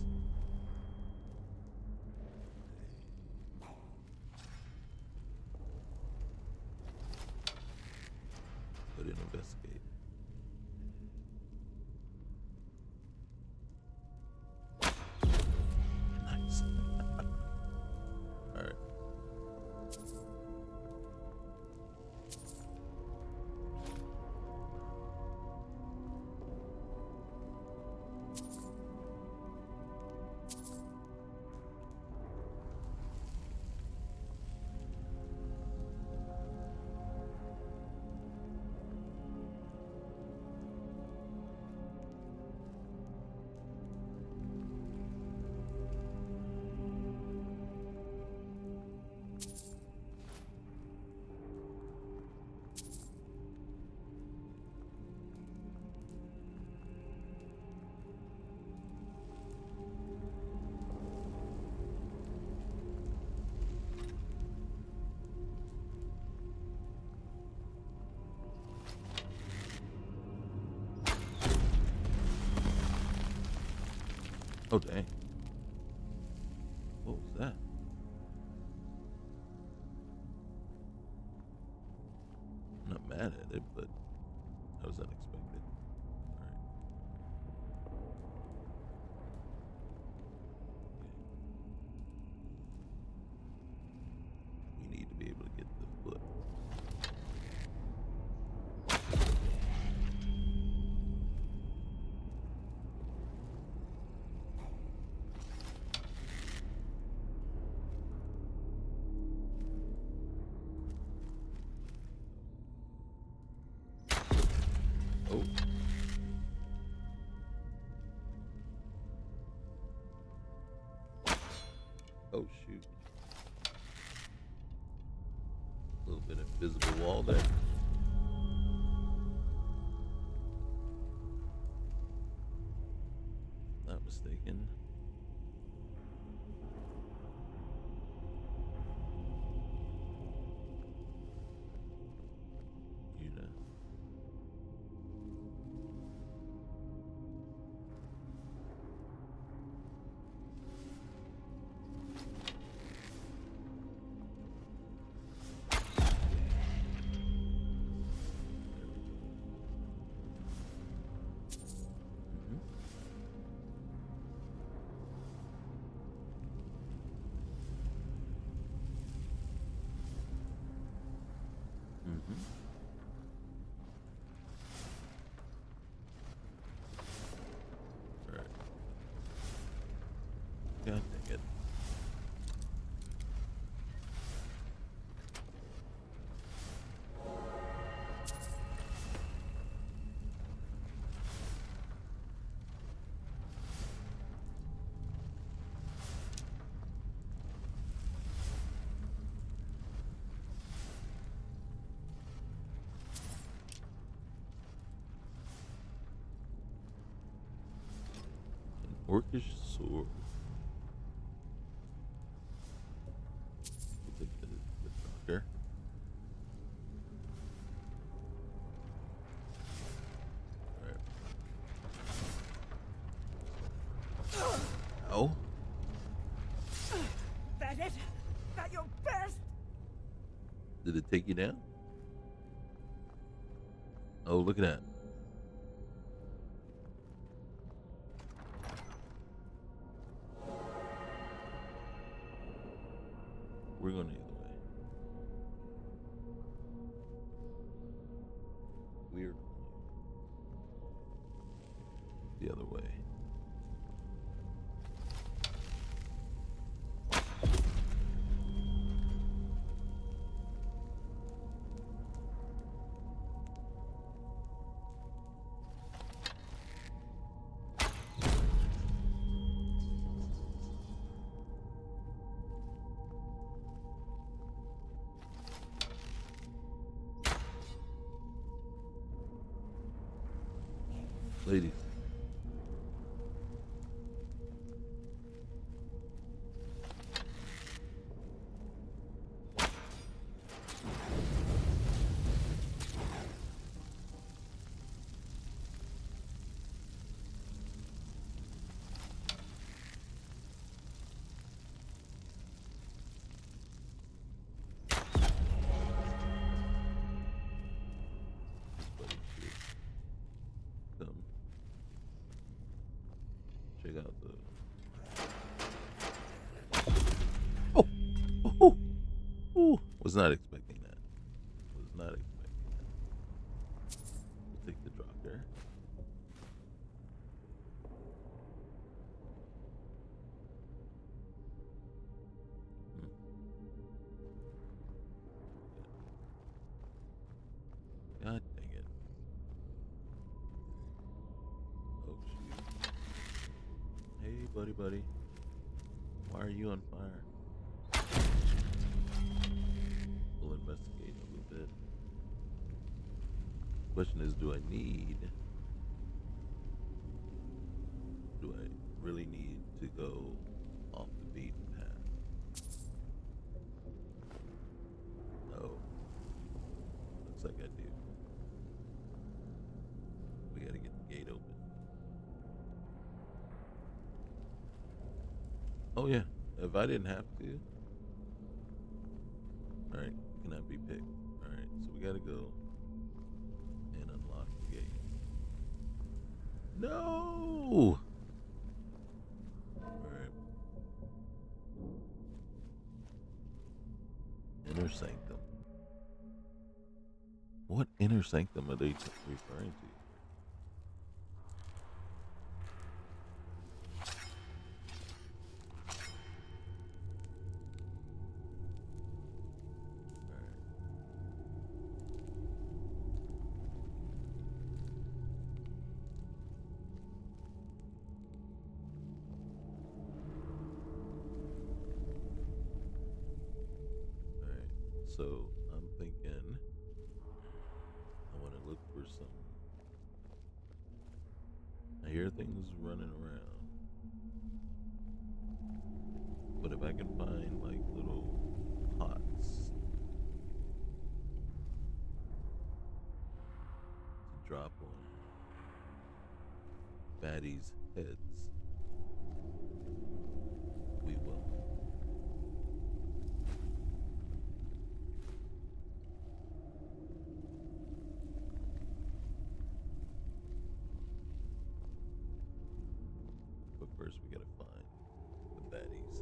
Oh, dang. What was that? I'm not mad at it, but that was unexpected. Alright. We need to be able to get the foot. Oh. Oh, shoot. A little bit of invisible wall there. Not mistaken. You know. Alright. God dang it. Orcish sword. We'll take the doctor. Alright. Oh. That it? That your best? Did it take you down? Oh, look at that. We're going the other way. We're the other way. Ladies. Check out the. Oh, oh, oh! Was not expecting that. Was not expecting that. We'll take the drop there. God dang it! Oh shoot! Hey, buddy. Why are you on fire? We'll investigate a little bit. Question is, do I really need to go off the beaten path? No. Looks like I do. We gotta get the gate open. Oh yeah, if I didn't have to. All right, cannot be picked. All right, so we gotta go and unlock the gate. No. All right. Inner sanctum. What inner sanctum are they referring to? So I'm thinking I want to look for some. I hear things running around, but if I can find like little pots to drop on baddies' heads, we will. First, we gotta find the baddies.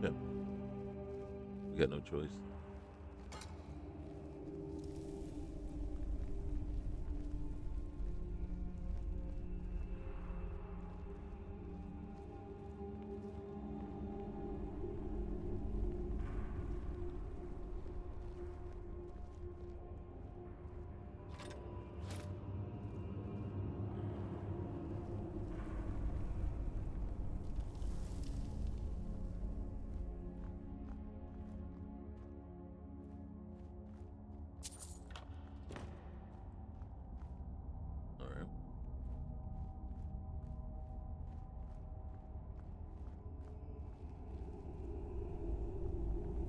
Okay. We got no choice. All right.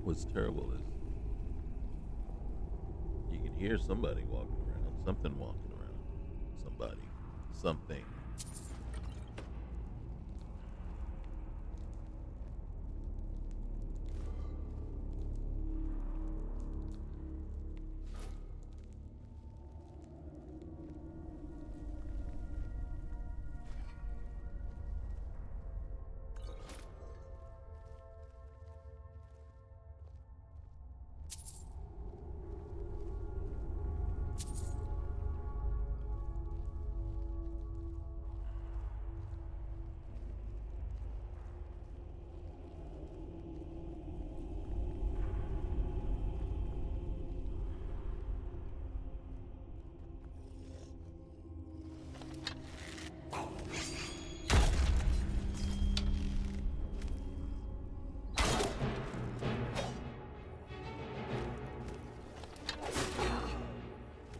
What's terrible is you can hear somebody walking around, something walking around, somebody, something.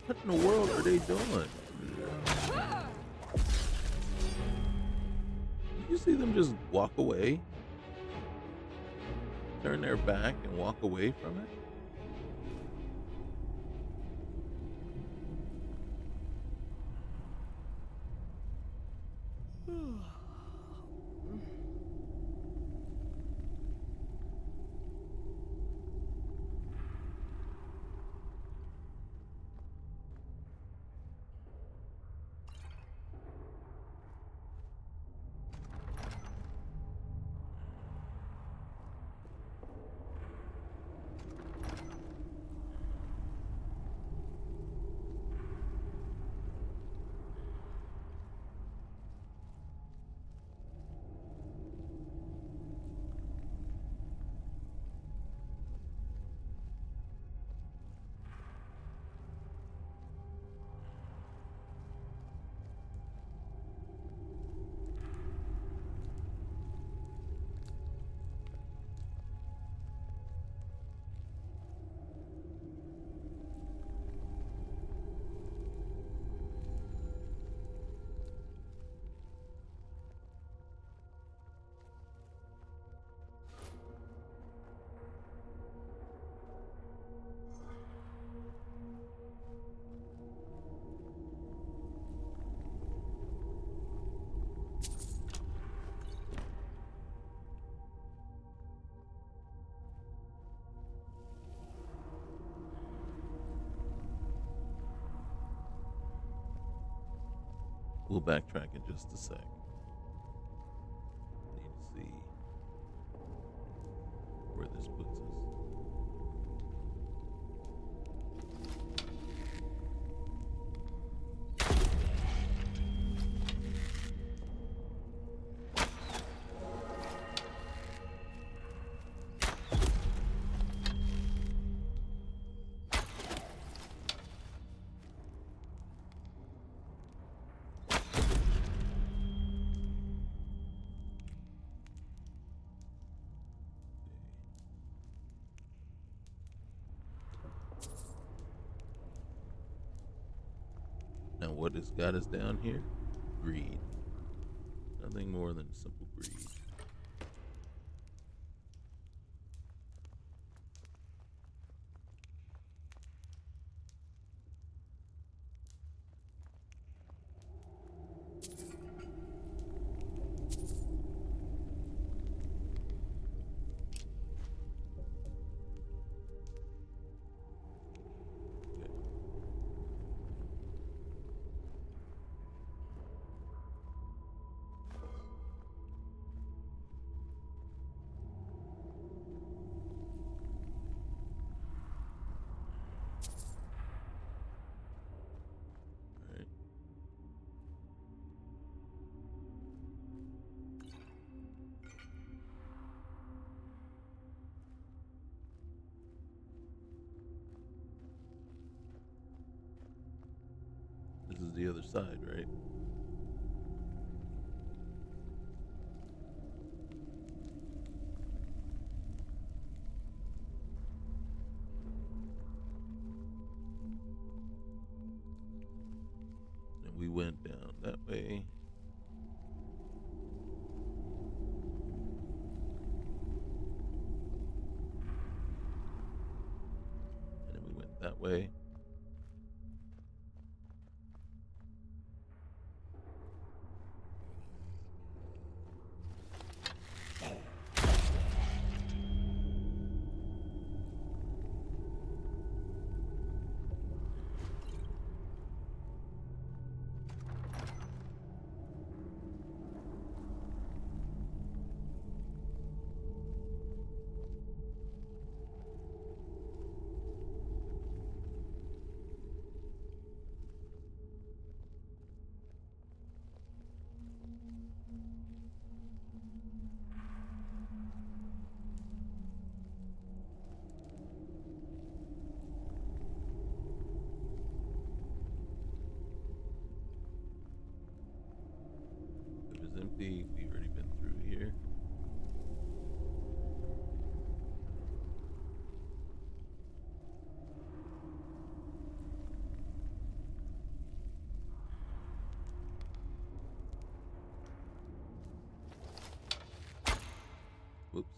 What in the world are they doing? Did you see them just walk away? Turn their back and walk away from it? We'll backtrack in just a sec. Need to see where this puts us. Now, what has got us down here? Greed. Nothing more than simple greed. This is the other side, right? And we went down that way. And then we went that way. Empty. We've already been through here. Whoops.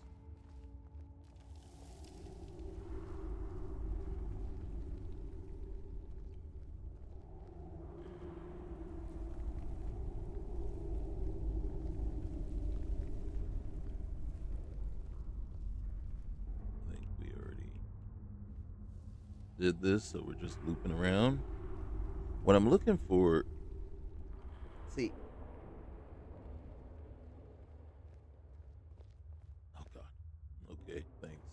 Did this, so we're just looping around. What I'm looking for, see. Oh God. Okay, thanks.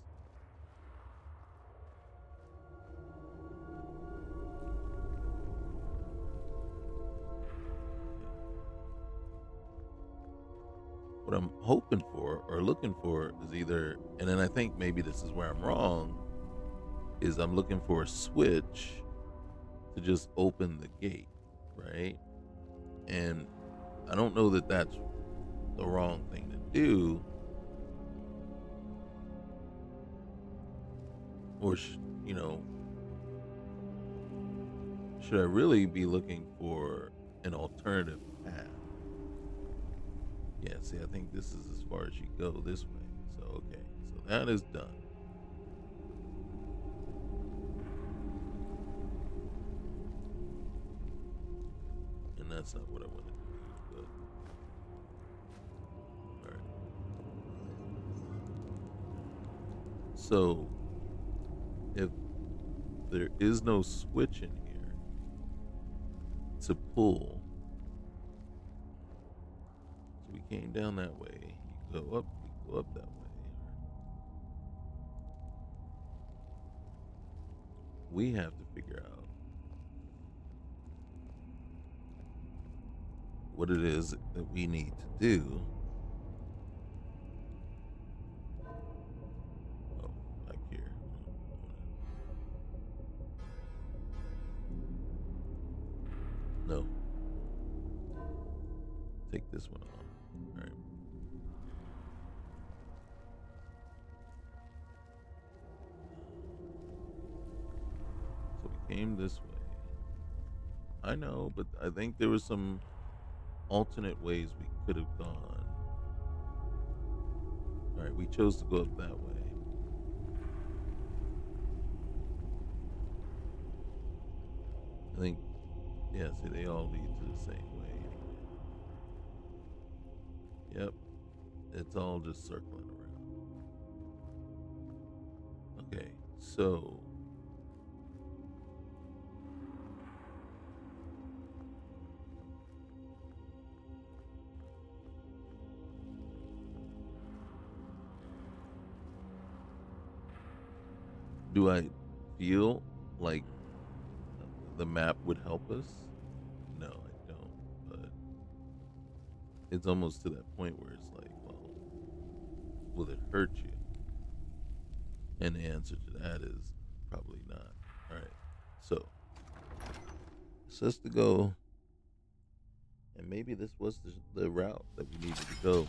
What I'm hoping for or looking for is either, and then I think maybe this is where I'm wrong, is I'm looking for a switch to just open the gate, right? And I don't know that that's the wrong thing to do. Or, you know, should I really be looking for an alternative path? Yeah, see, I think this is as far as you go this way. So, okay, so that is done. And that's not what I wanted to do, but all right. So, if there is no switch in here to pull, came down that way. You go up that way. We have to figure out what it is that we need to do. Oh, back here. No. Take this one off. All right. So we came this way. I know, but I think there was some alternate ways we could have gone. All right, we chose to go up that way. I think, yeah, see, they all lead to the same way anyway. Yep, it's all just circling around. Okay, so do I feel like the map would help us? No, I don't. But it's almost to that point where it's like, well, will it hurt you? And the answer to that is probably not. All right. So it says to go, and maybe this was the route that we needed to go.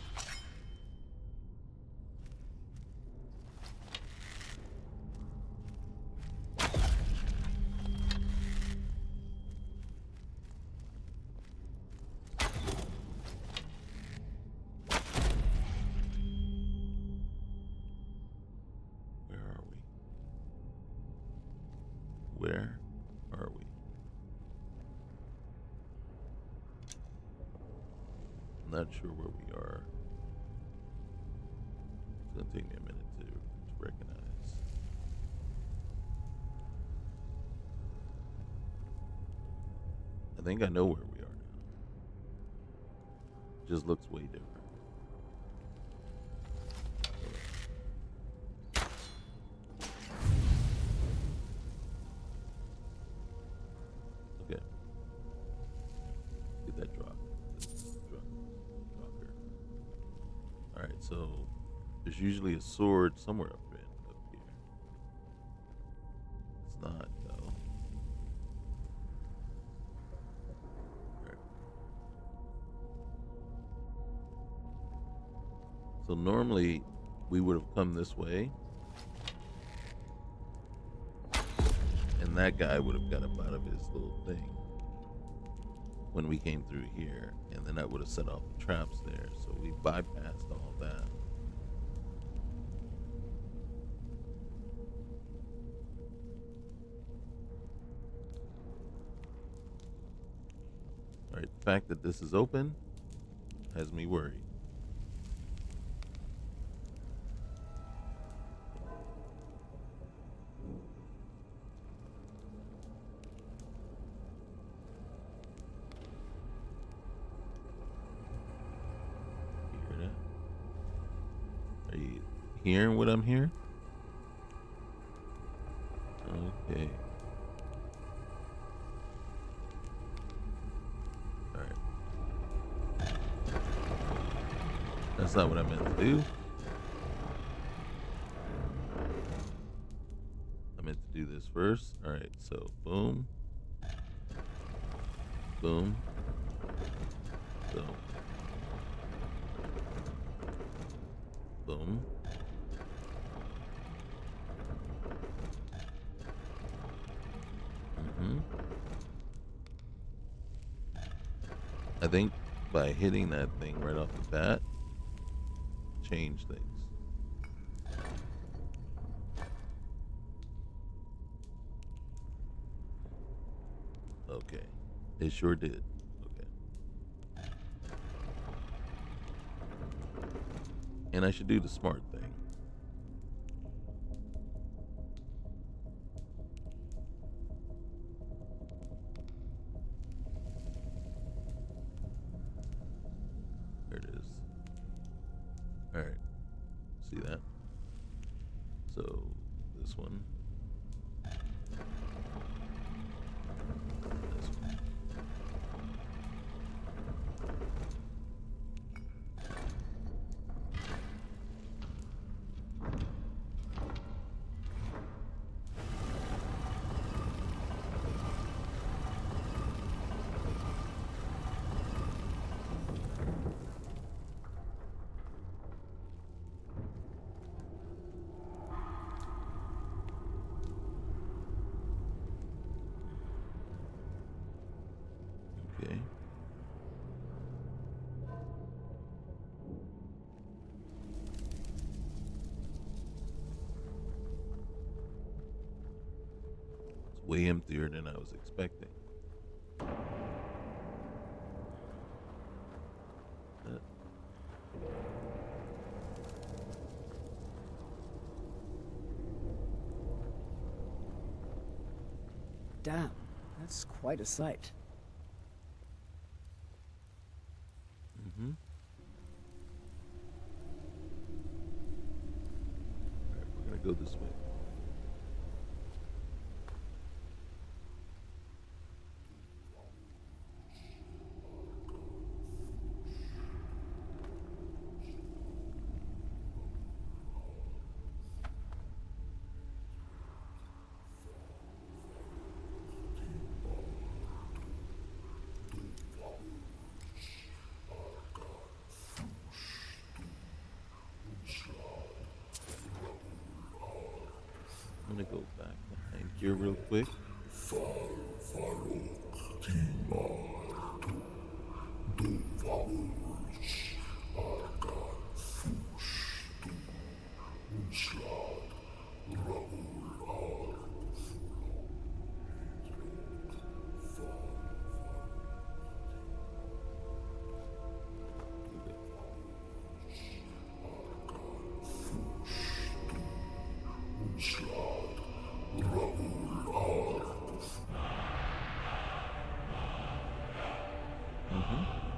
Where are we? I'm not sure where we are. It's gonna take me a minute to recognize. I think I know where we are now. Just looks way different. Okay. Get that drop. Dropper. Alright, so there's usually a sword somewhere up here. It's not, though. Right. So normally we would have come this way, and that guy would have got up out of his little thing when we came through here, and then that would have set off the traps there. So we bypassed all that. All right, the fact that this is open has me worried. Are you hearing what I'm hearing? Okay. Alright. That's not what I meant to do. I meant to do this first. Alright, so boom. Boom. Boom. Boom. I think by hitting that thing right off the bat, change things. Okay. It sure did. Okay. And I should do the smart thing. There it is. All right. See that? So this one. This one. Okay. It's way emptier than I was expecting. Damn, that's quite a sight. Mm-hmm. All right, we're gonna go this way. I'm gonna go back behind here real quick.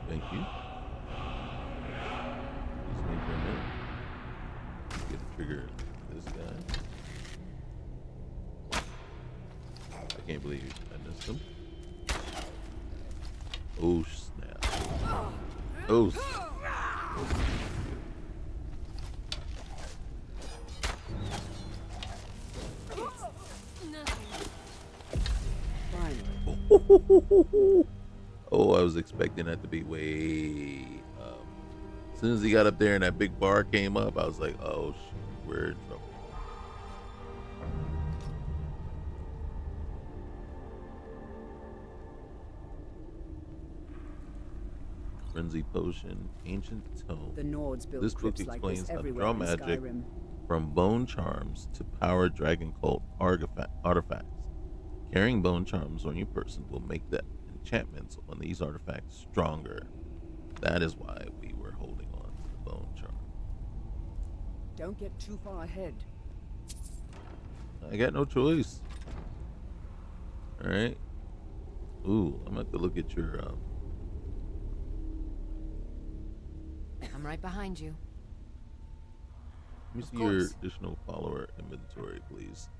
Thank you. Just wait for a minute. Get a trigger this guy. I can't believe I missed him. Oh snap. Oh Oh, I was expecting that to be way up. As soon as he got up there and that big bar came up, I was like, oh, we're in trouble. Frenzy Potion, Ancient Tome. The Nords build This book crypts like explains this how everywhere draw in magic Skyrim. from bone charms to power dragon cult artifacts. Carrying bone charms on your person will make the enchantments on these artifacts stronger. That is why we were holding on to the bone charm. Don't get too far ahead. I got no choice. All right. Ooh, I'm gonna have to look at your I'm right behind you. Let me Of see your course. additional follower inventory, please.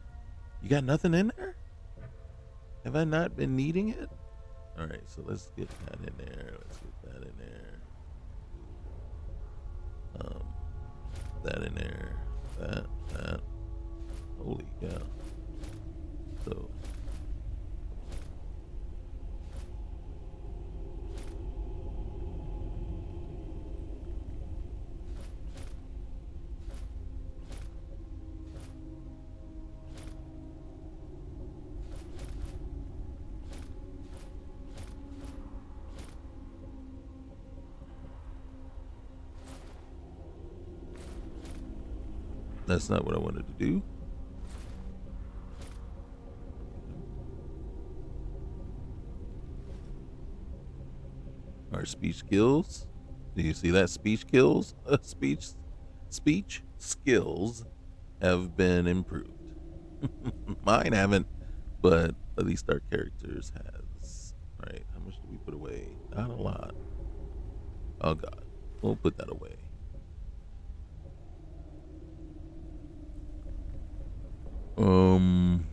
You got nothing in there? Have I not been needing it? All right, so let's get that in there. Let's get that in there. That in there. That. Holy cow. So. That's not what I wanted to do. Our speech skills. Do you see that? Speech skills? Speech skills have been improved. Mine haven't, but at least our characters has. Right? How much do we put away? Not a lot. Oh God, we'll put that away. Um.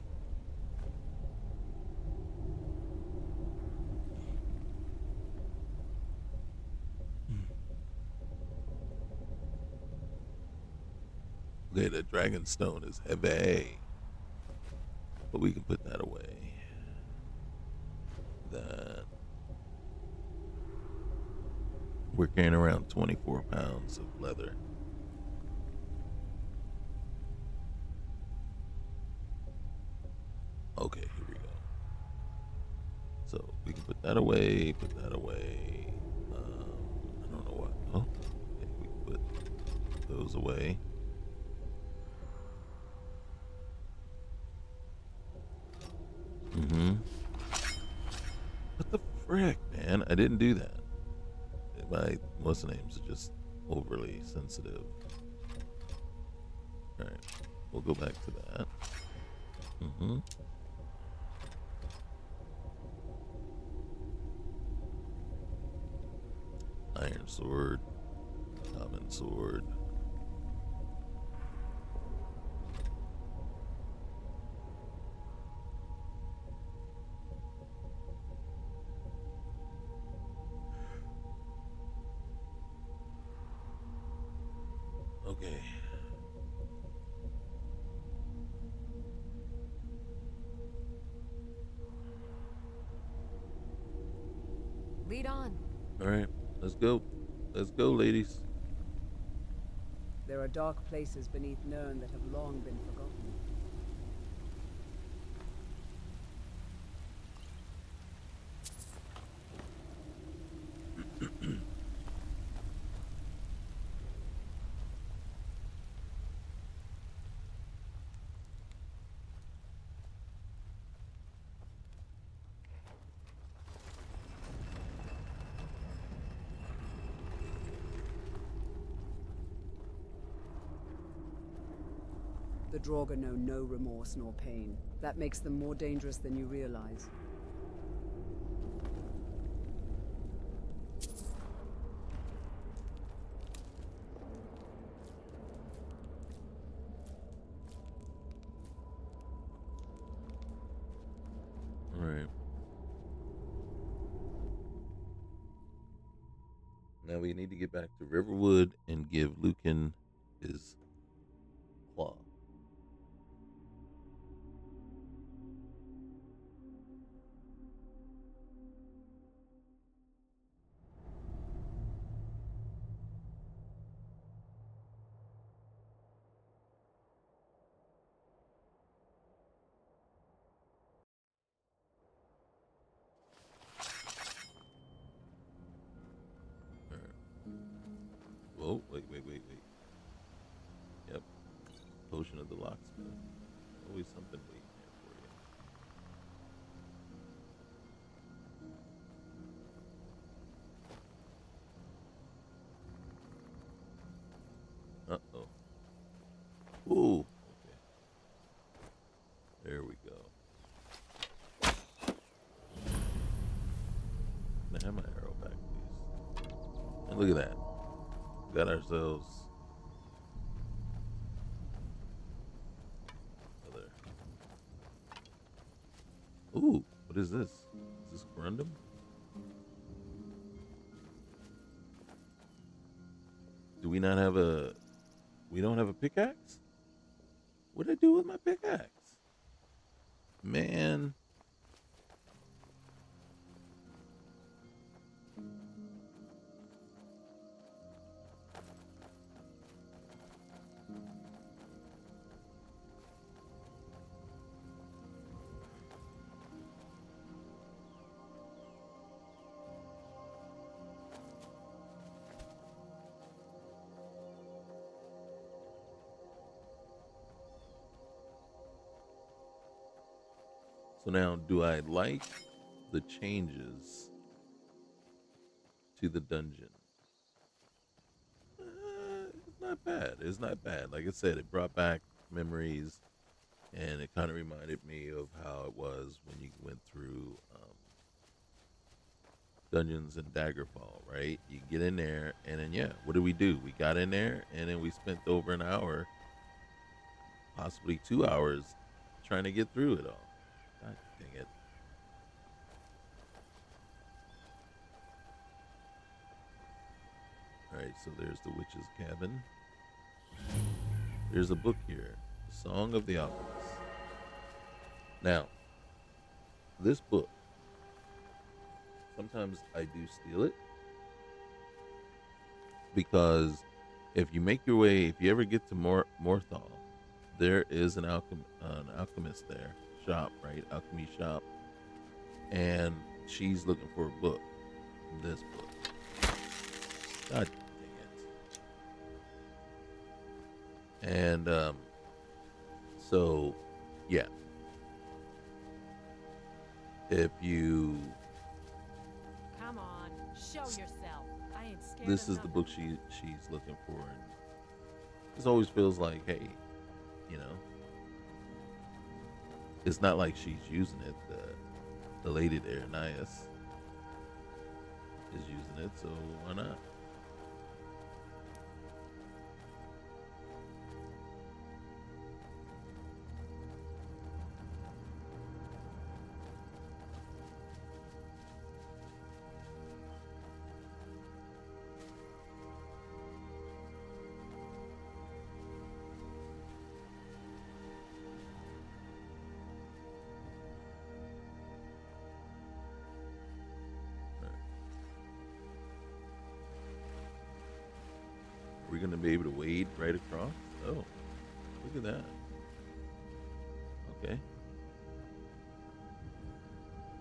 Okay, the dragon stone is heavy, but we can put that away. That we're carrying around 24 pounds of leather. Okay, here we go. So we can put that away, put that away. I don't know what. Oh, okay, we can put those away. What the frick, man? I didn't do that. My what's the names are just overly sensitive. All right, we'll go back to that. Iron sword, common sword. Okay. Lead on. All right, let's go. Let's go, ladies. There are dark places beneath Nirn that have long been forgotten. The Draugr know no remorse nor pain. That makes them more dangerous than you realize. All right. Now we need to get back to Riverwood and give Lucan his claw. Whoa, wait. Yep. Potion of the locksmith. Always something waiting there for you. Uh-oh. Ooh. Okay. There we go. Can I have my arrow back, please? And look at that. Got ourselves another. Ooh, what is this? Is this Grundum? Do we not have a... We don't have a pickaxe? What did I do with my pickaxe? Man. So now, do I like the changes to the dungeon? It's not bad. It's not bad. Like I said, it brought back memories, and it kind of reminded me of how it was when you went through Dungeons and Daggerfall, right? You get in there, and then, yeah, what did we do? We got in there, and then we spent over an hour, possibly 2 hours, trying to get through it all. God dang it. Alright, so there's the witch's cabin. There's a book here. The Song of the Alchemist. Now, this book, sometimes I do steal it. Because if you make your way, if you ever get to Morthal, there is an alchemist there. Shop, right? Alchemy shop. And she's looking for a book. This book. God dang it. And so yeah. If you Come on, show yourself. I ain't scared. This is the book she's looking for, and this always feels like, hey, you know, it's not like she's using it. The lady there, Nias, is using it, so why not? We're going to be able to wade right across. Oh, look at that. Okay.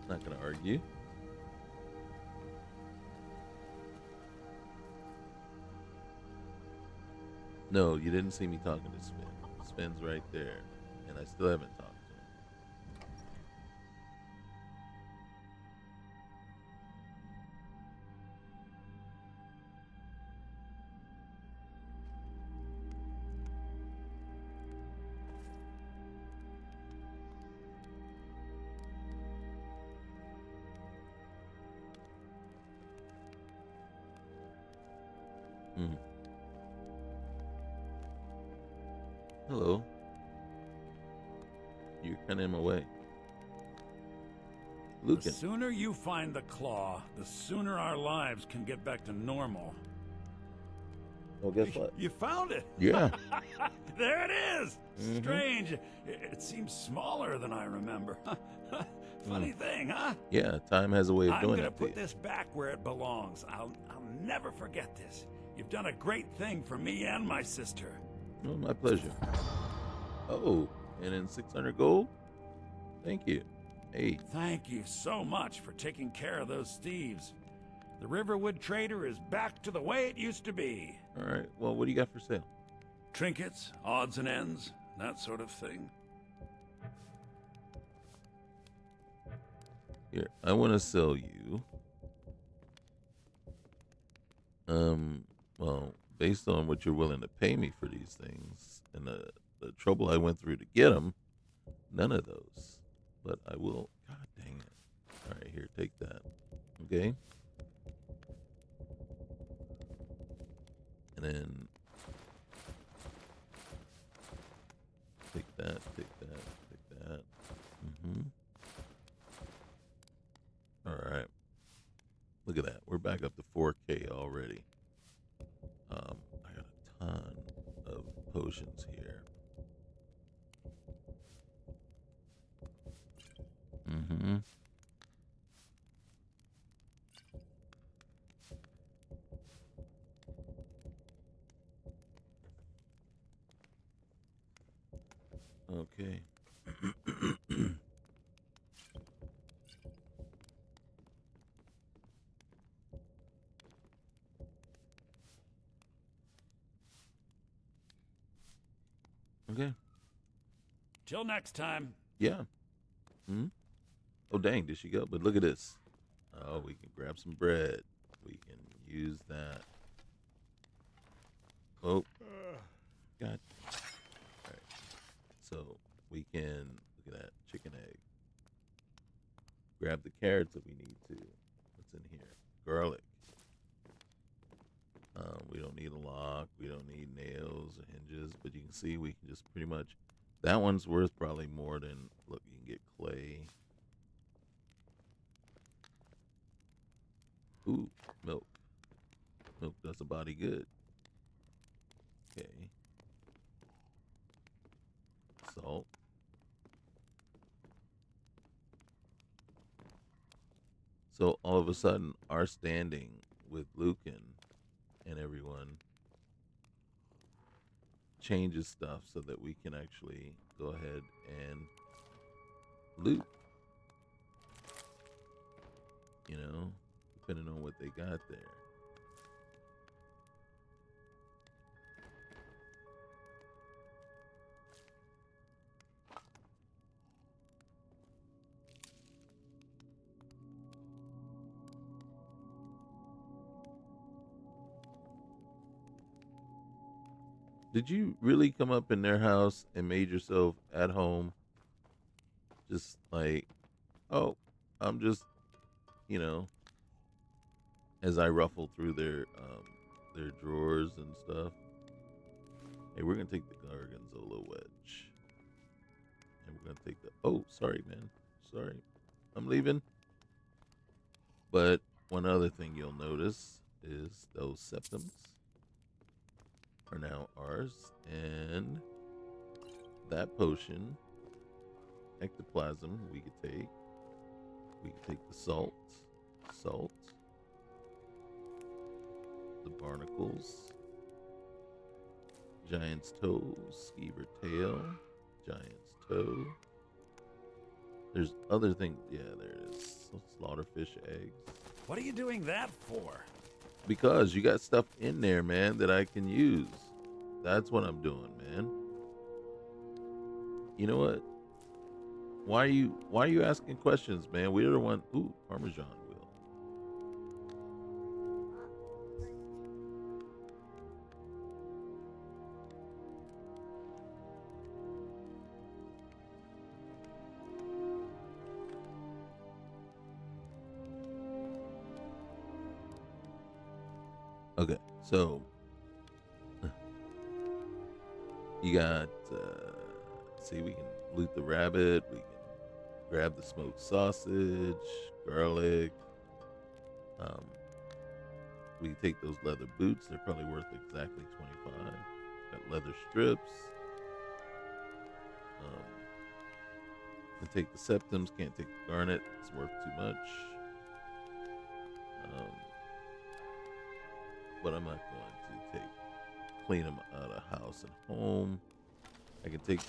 Not going to argue. No, you didn't see me talking to Sven. Sven's right there, and I still haven't talked to him. Hello. You're kind of in my way. Lucan. The sooner you find the claw, the sooner our lives can get back to normal. Well, guess what? You found it. Yeah. There it is. Strange. It seems smaller than I remember. Funny thing, huh? Yeah, time has a way of doing I'm it. gonna put this back where it belongs. I'll never forget this. You've done a great thing for me and my sister. Oh, my pleasure. Oh, and in 600 gold? Thank you. Hey. Thank you so much for taking care of those thieves. The Riverwood Trader is back to the way it used to be. All right. Well, what do you got for sale? Trinkets, odds and ends, that sort of thing. Here, I want to sell you. Well, based on what you're willing to pay me for these things and the trouble I went through to get them, none of those. But I will. God dang it! All right, here, take that. Okay. And then take that, take that, take that. All right. Look at that. We're back up to 4K already. I got a ton of potions here. Okay. Okay. Till next time. Yeah. Oh, dang, did she go? But look at this. Oh, we can grab some bread. We can use that. Oh. God. All right. So we can, look at that, chicken egg. Grab the carrots if we need to. What's in here? Garlic. We don't need a lock. We don't need nails or hinges. But you can see we can just pretty much That one's worth probably more than, look, you can get clay. Ooh, milk. Milk does a body good. Okay. Salt. So all of a sudden, our standing with Lucan and everyone changes stuff so that we can actually go ahead and loot. You know, depending on what they got there. Did you really come up in their house and made yourself at home? Just like, oh, I'm just, you know, as I ruffle through their drawers and stuff. Hey, we're gonna take the Gargonzola wedge, and we're gonna take the. Oh, sorry, man. Sorry, I'm leaving. But one other thing you'll notice is those septums are now ours, and that potion, ectoplasm, we could take. We could take the salt, the barnacles, giant's toe, skeever tail, giant's toe. There's other things. Yeah, there it is. Slaughterfish eggs. What are you doing that for? Because you got stuff in there, man, that I can use. That's what I'm doing, man. You know what? Why are you asking questions, man? We're the one. Ooh, Parmesan wheel. Okay, so you got. See, we can loot the rabbit. We can grab the smoked sausage, garlic. We can take those leather boots. They're probably worth exactly 25. Got leather strips. Can take the septums. Can't take the garnet. It's worth too much. But I'm not going to clean them out of house and home. I can take.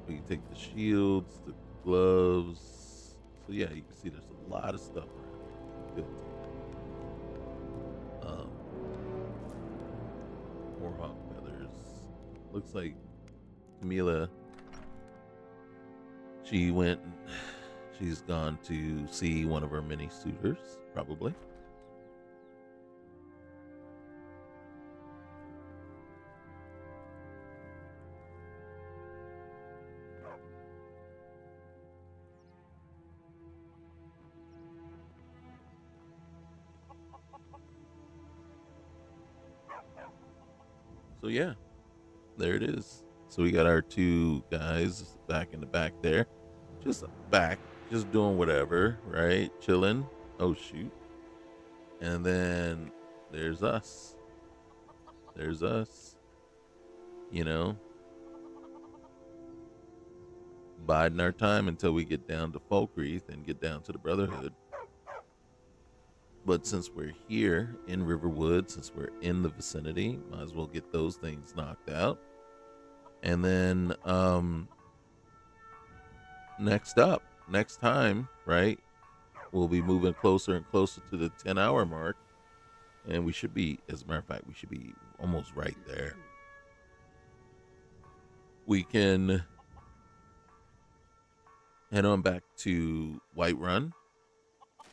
We can take the shields, the gloves. So yeah, you can see there's a lot of stuff around here. More hawk feathers. Looks like Camila. She's gone to see one of her many suitors, probably. So yeah, there it is. So we got our two guys back in the back there. Just doing whatever, right? Chilling. Oh shoot. And then there's us. You know, biding our time until we get down to Falkreath and get down to the Brotherhood. But since we're here in Riverwood, since we're in the vicinity, might as well get those things knocked out. And then next time, right, we'll be moving closer and closer to the 10-hour mark. And we should be, as a matter of fact, we should be almost right there. We can head on back to Whiterun,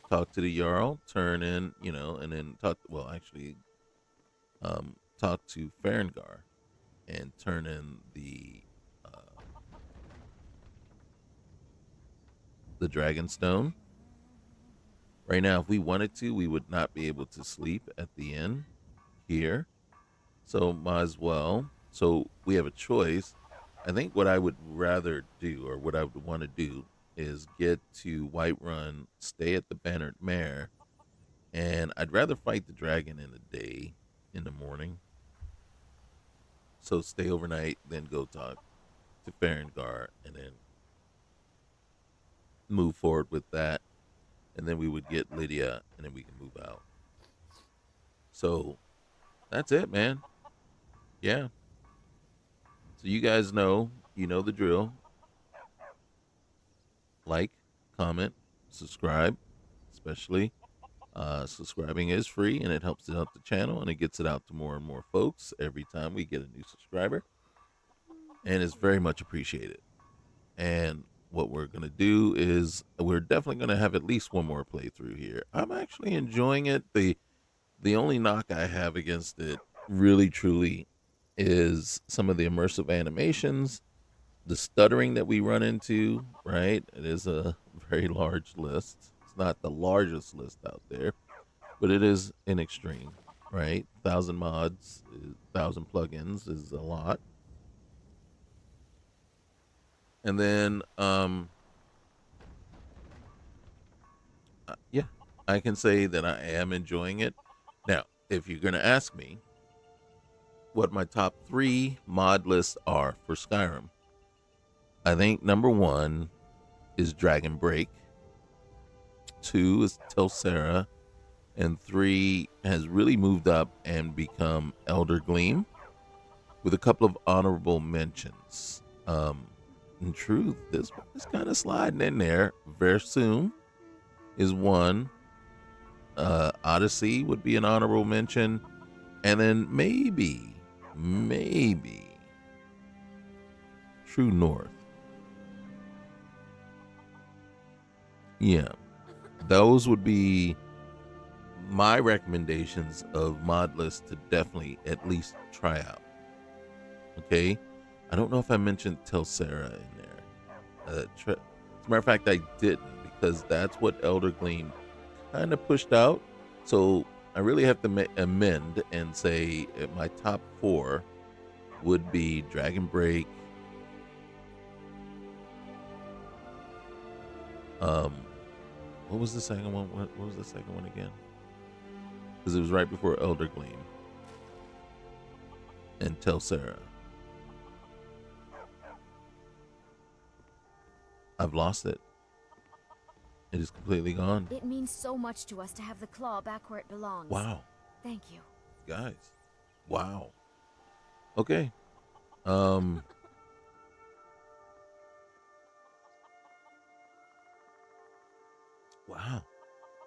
talk to the Jarl, turn in, you know, and then talk to Farengar and turn in the Dragonstone. Right now, if we wanted to, we would not be able to sleep at the inn here. So might as well. So we have a choice. I think what I would rather do, or what I would want to do, is get to Whiterun, stay at the Bannered Mare, and I'd rather fight the dragon in the day, in the morning. So stay overnight, then go talk to Farengar, and then move forward with that. And then we would get Lydia, and then we can move out. So that's it, man. Yeah. So you guys know, you know the drill. Like, comment, subscribe, especially. Subscribing is free, and it helps out the channel, and it gets it out to more and more folks every time we get a new subscriber. And it's very much appreciated. And what we're going to do is we're definitely going to have at least one more playthrough here. I'm actually enjoying it. The only knock I have against it, really, truly, is some of the immersive animations, the stuttering that we run into, right? It is a very large list. It's not the largest list out there, but it is an extreme, right? 1,000 mods, 1,000 plugins is a lot. And then, yeah, I can say that I am enjoying it. Now, if you're going to ask me what my top 3 mod lists are for Skyrim, I think number 1 is Dragon Break, 2 is Telsera, and 3 has really moved up and become Elder Gleam, with a couple of honorable mentions. In truth, this one is kind of sliding in there. Versum is 1. Odyssey would be an honorable mention. And then maybe True North. Yeah, those would be my recommendations of mod lists to definitely at least try out. Okay, I don't know if I mentioned Telsera in there. As a matter of fact, I didn't, because that's what Elder Gleam kind of pushed out. So I really have to amend and say my top 4 would be Dragon Break, what was the second one? What was the second one again? Because it was right before Elder Gleam and Telsera. I've lost it. It is completely gone. It means so much to us to have the claw back where it belongs. Wow. Thank you. Guys. Wow. Okay. Wow.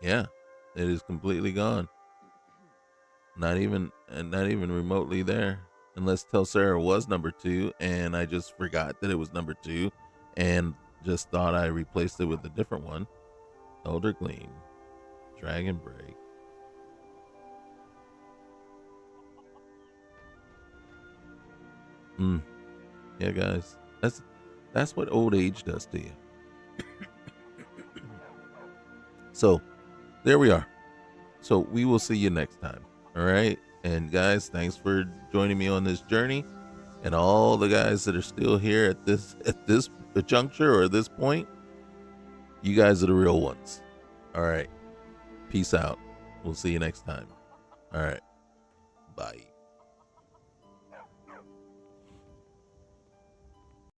Yeah. It is completely gone. Not even remotely there. Unless Telsera was number 2 and I just forgot that it was number 2 and just thought I replaced it with a different one. Elder Gleam, Dragon Break. Yeah, guys. That's what old age does to you. So, there we are. So, we will see you next time. All right? And guys, thanks for joining me on this journey. And all the guys that are still here at this juncture or this point, you guys are the real ones. All right. Peace out. We'll see you next time. All right. Bye.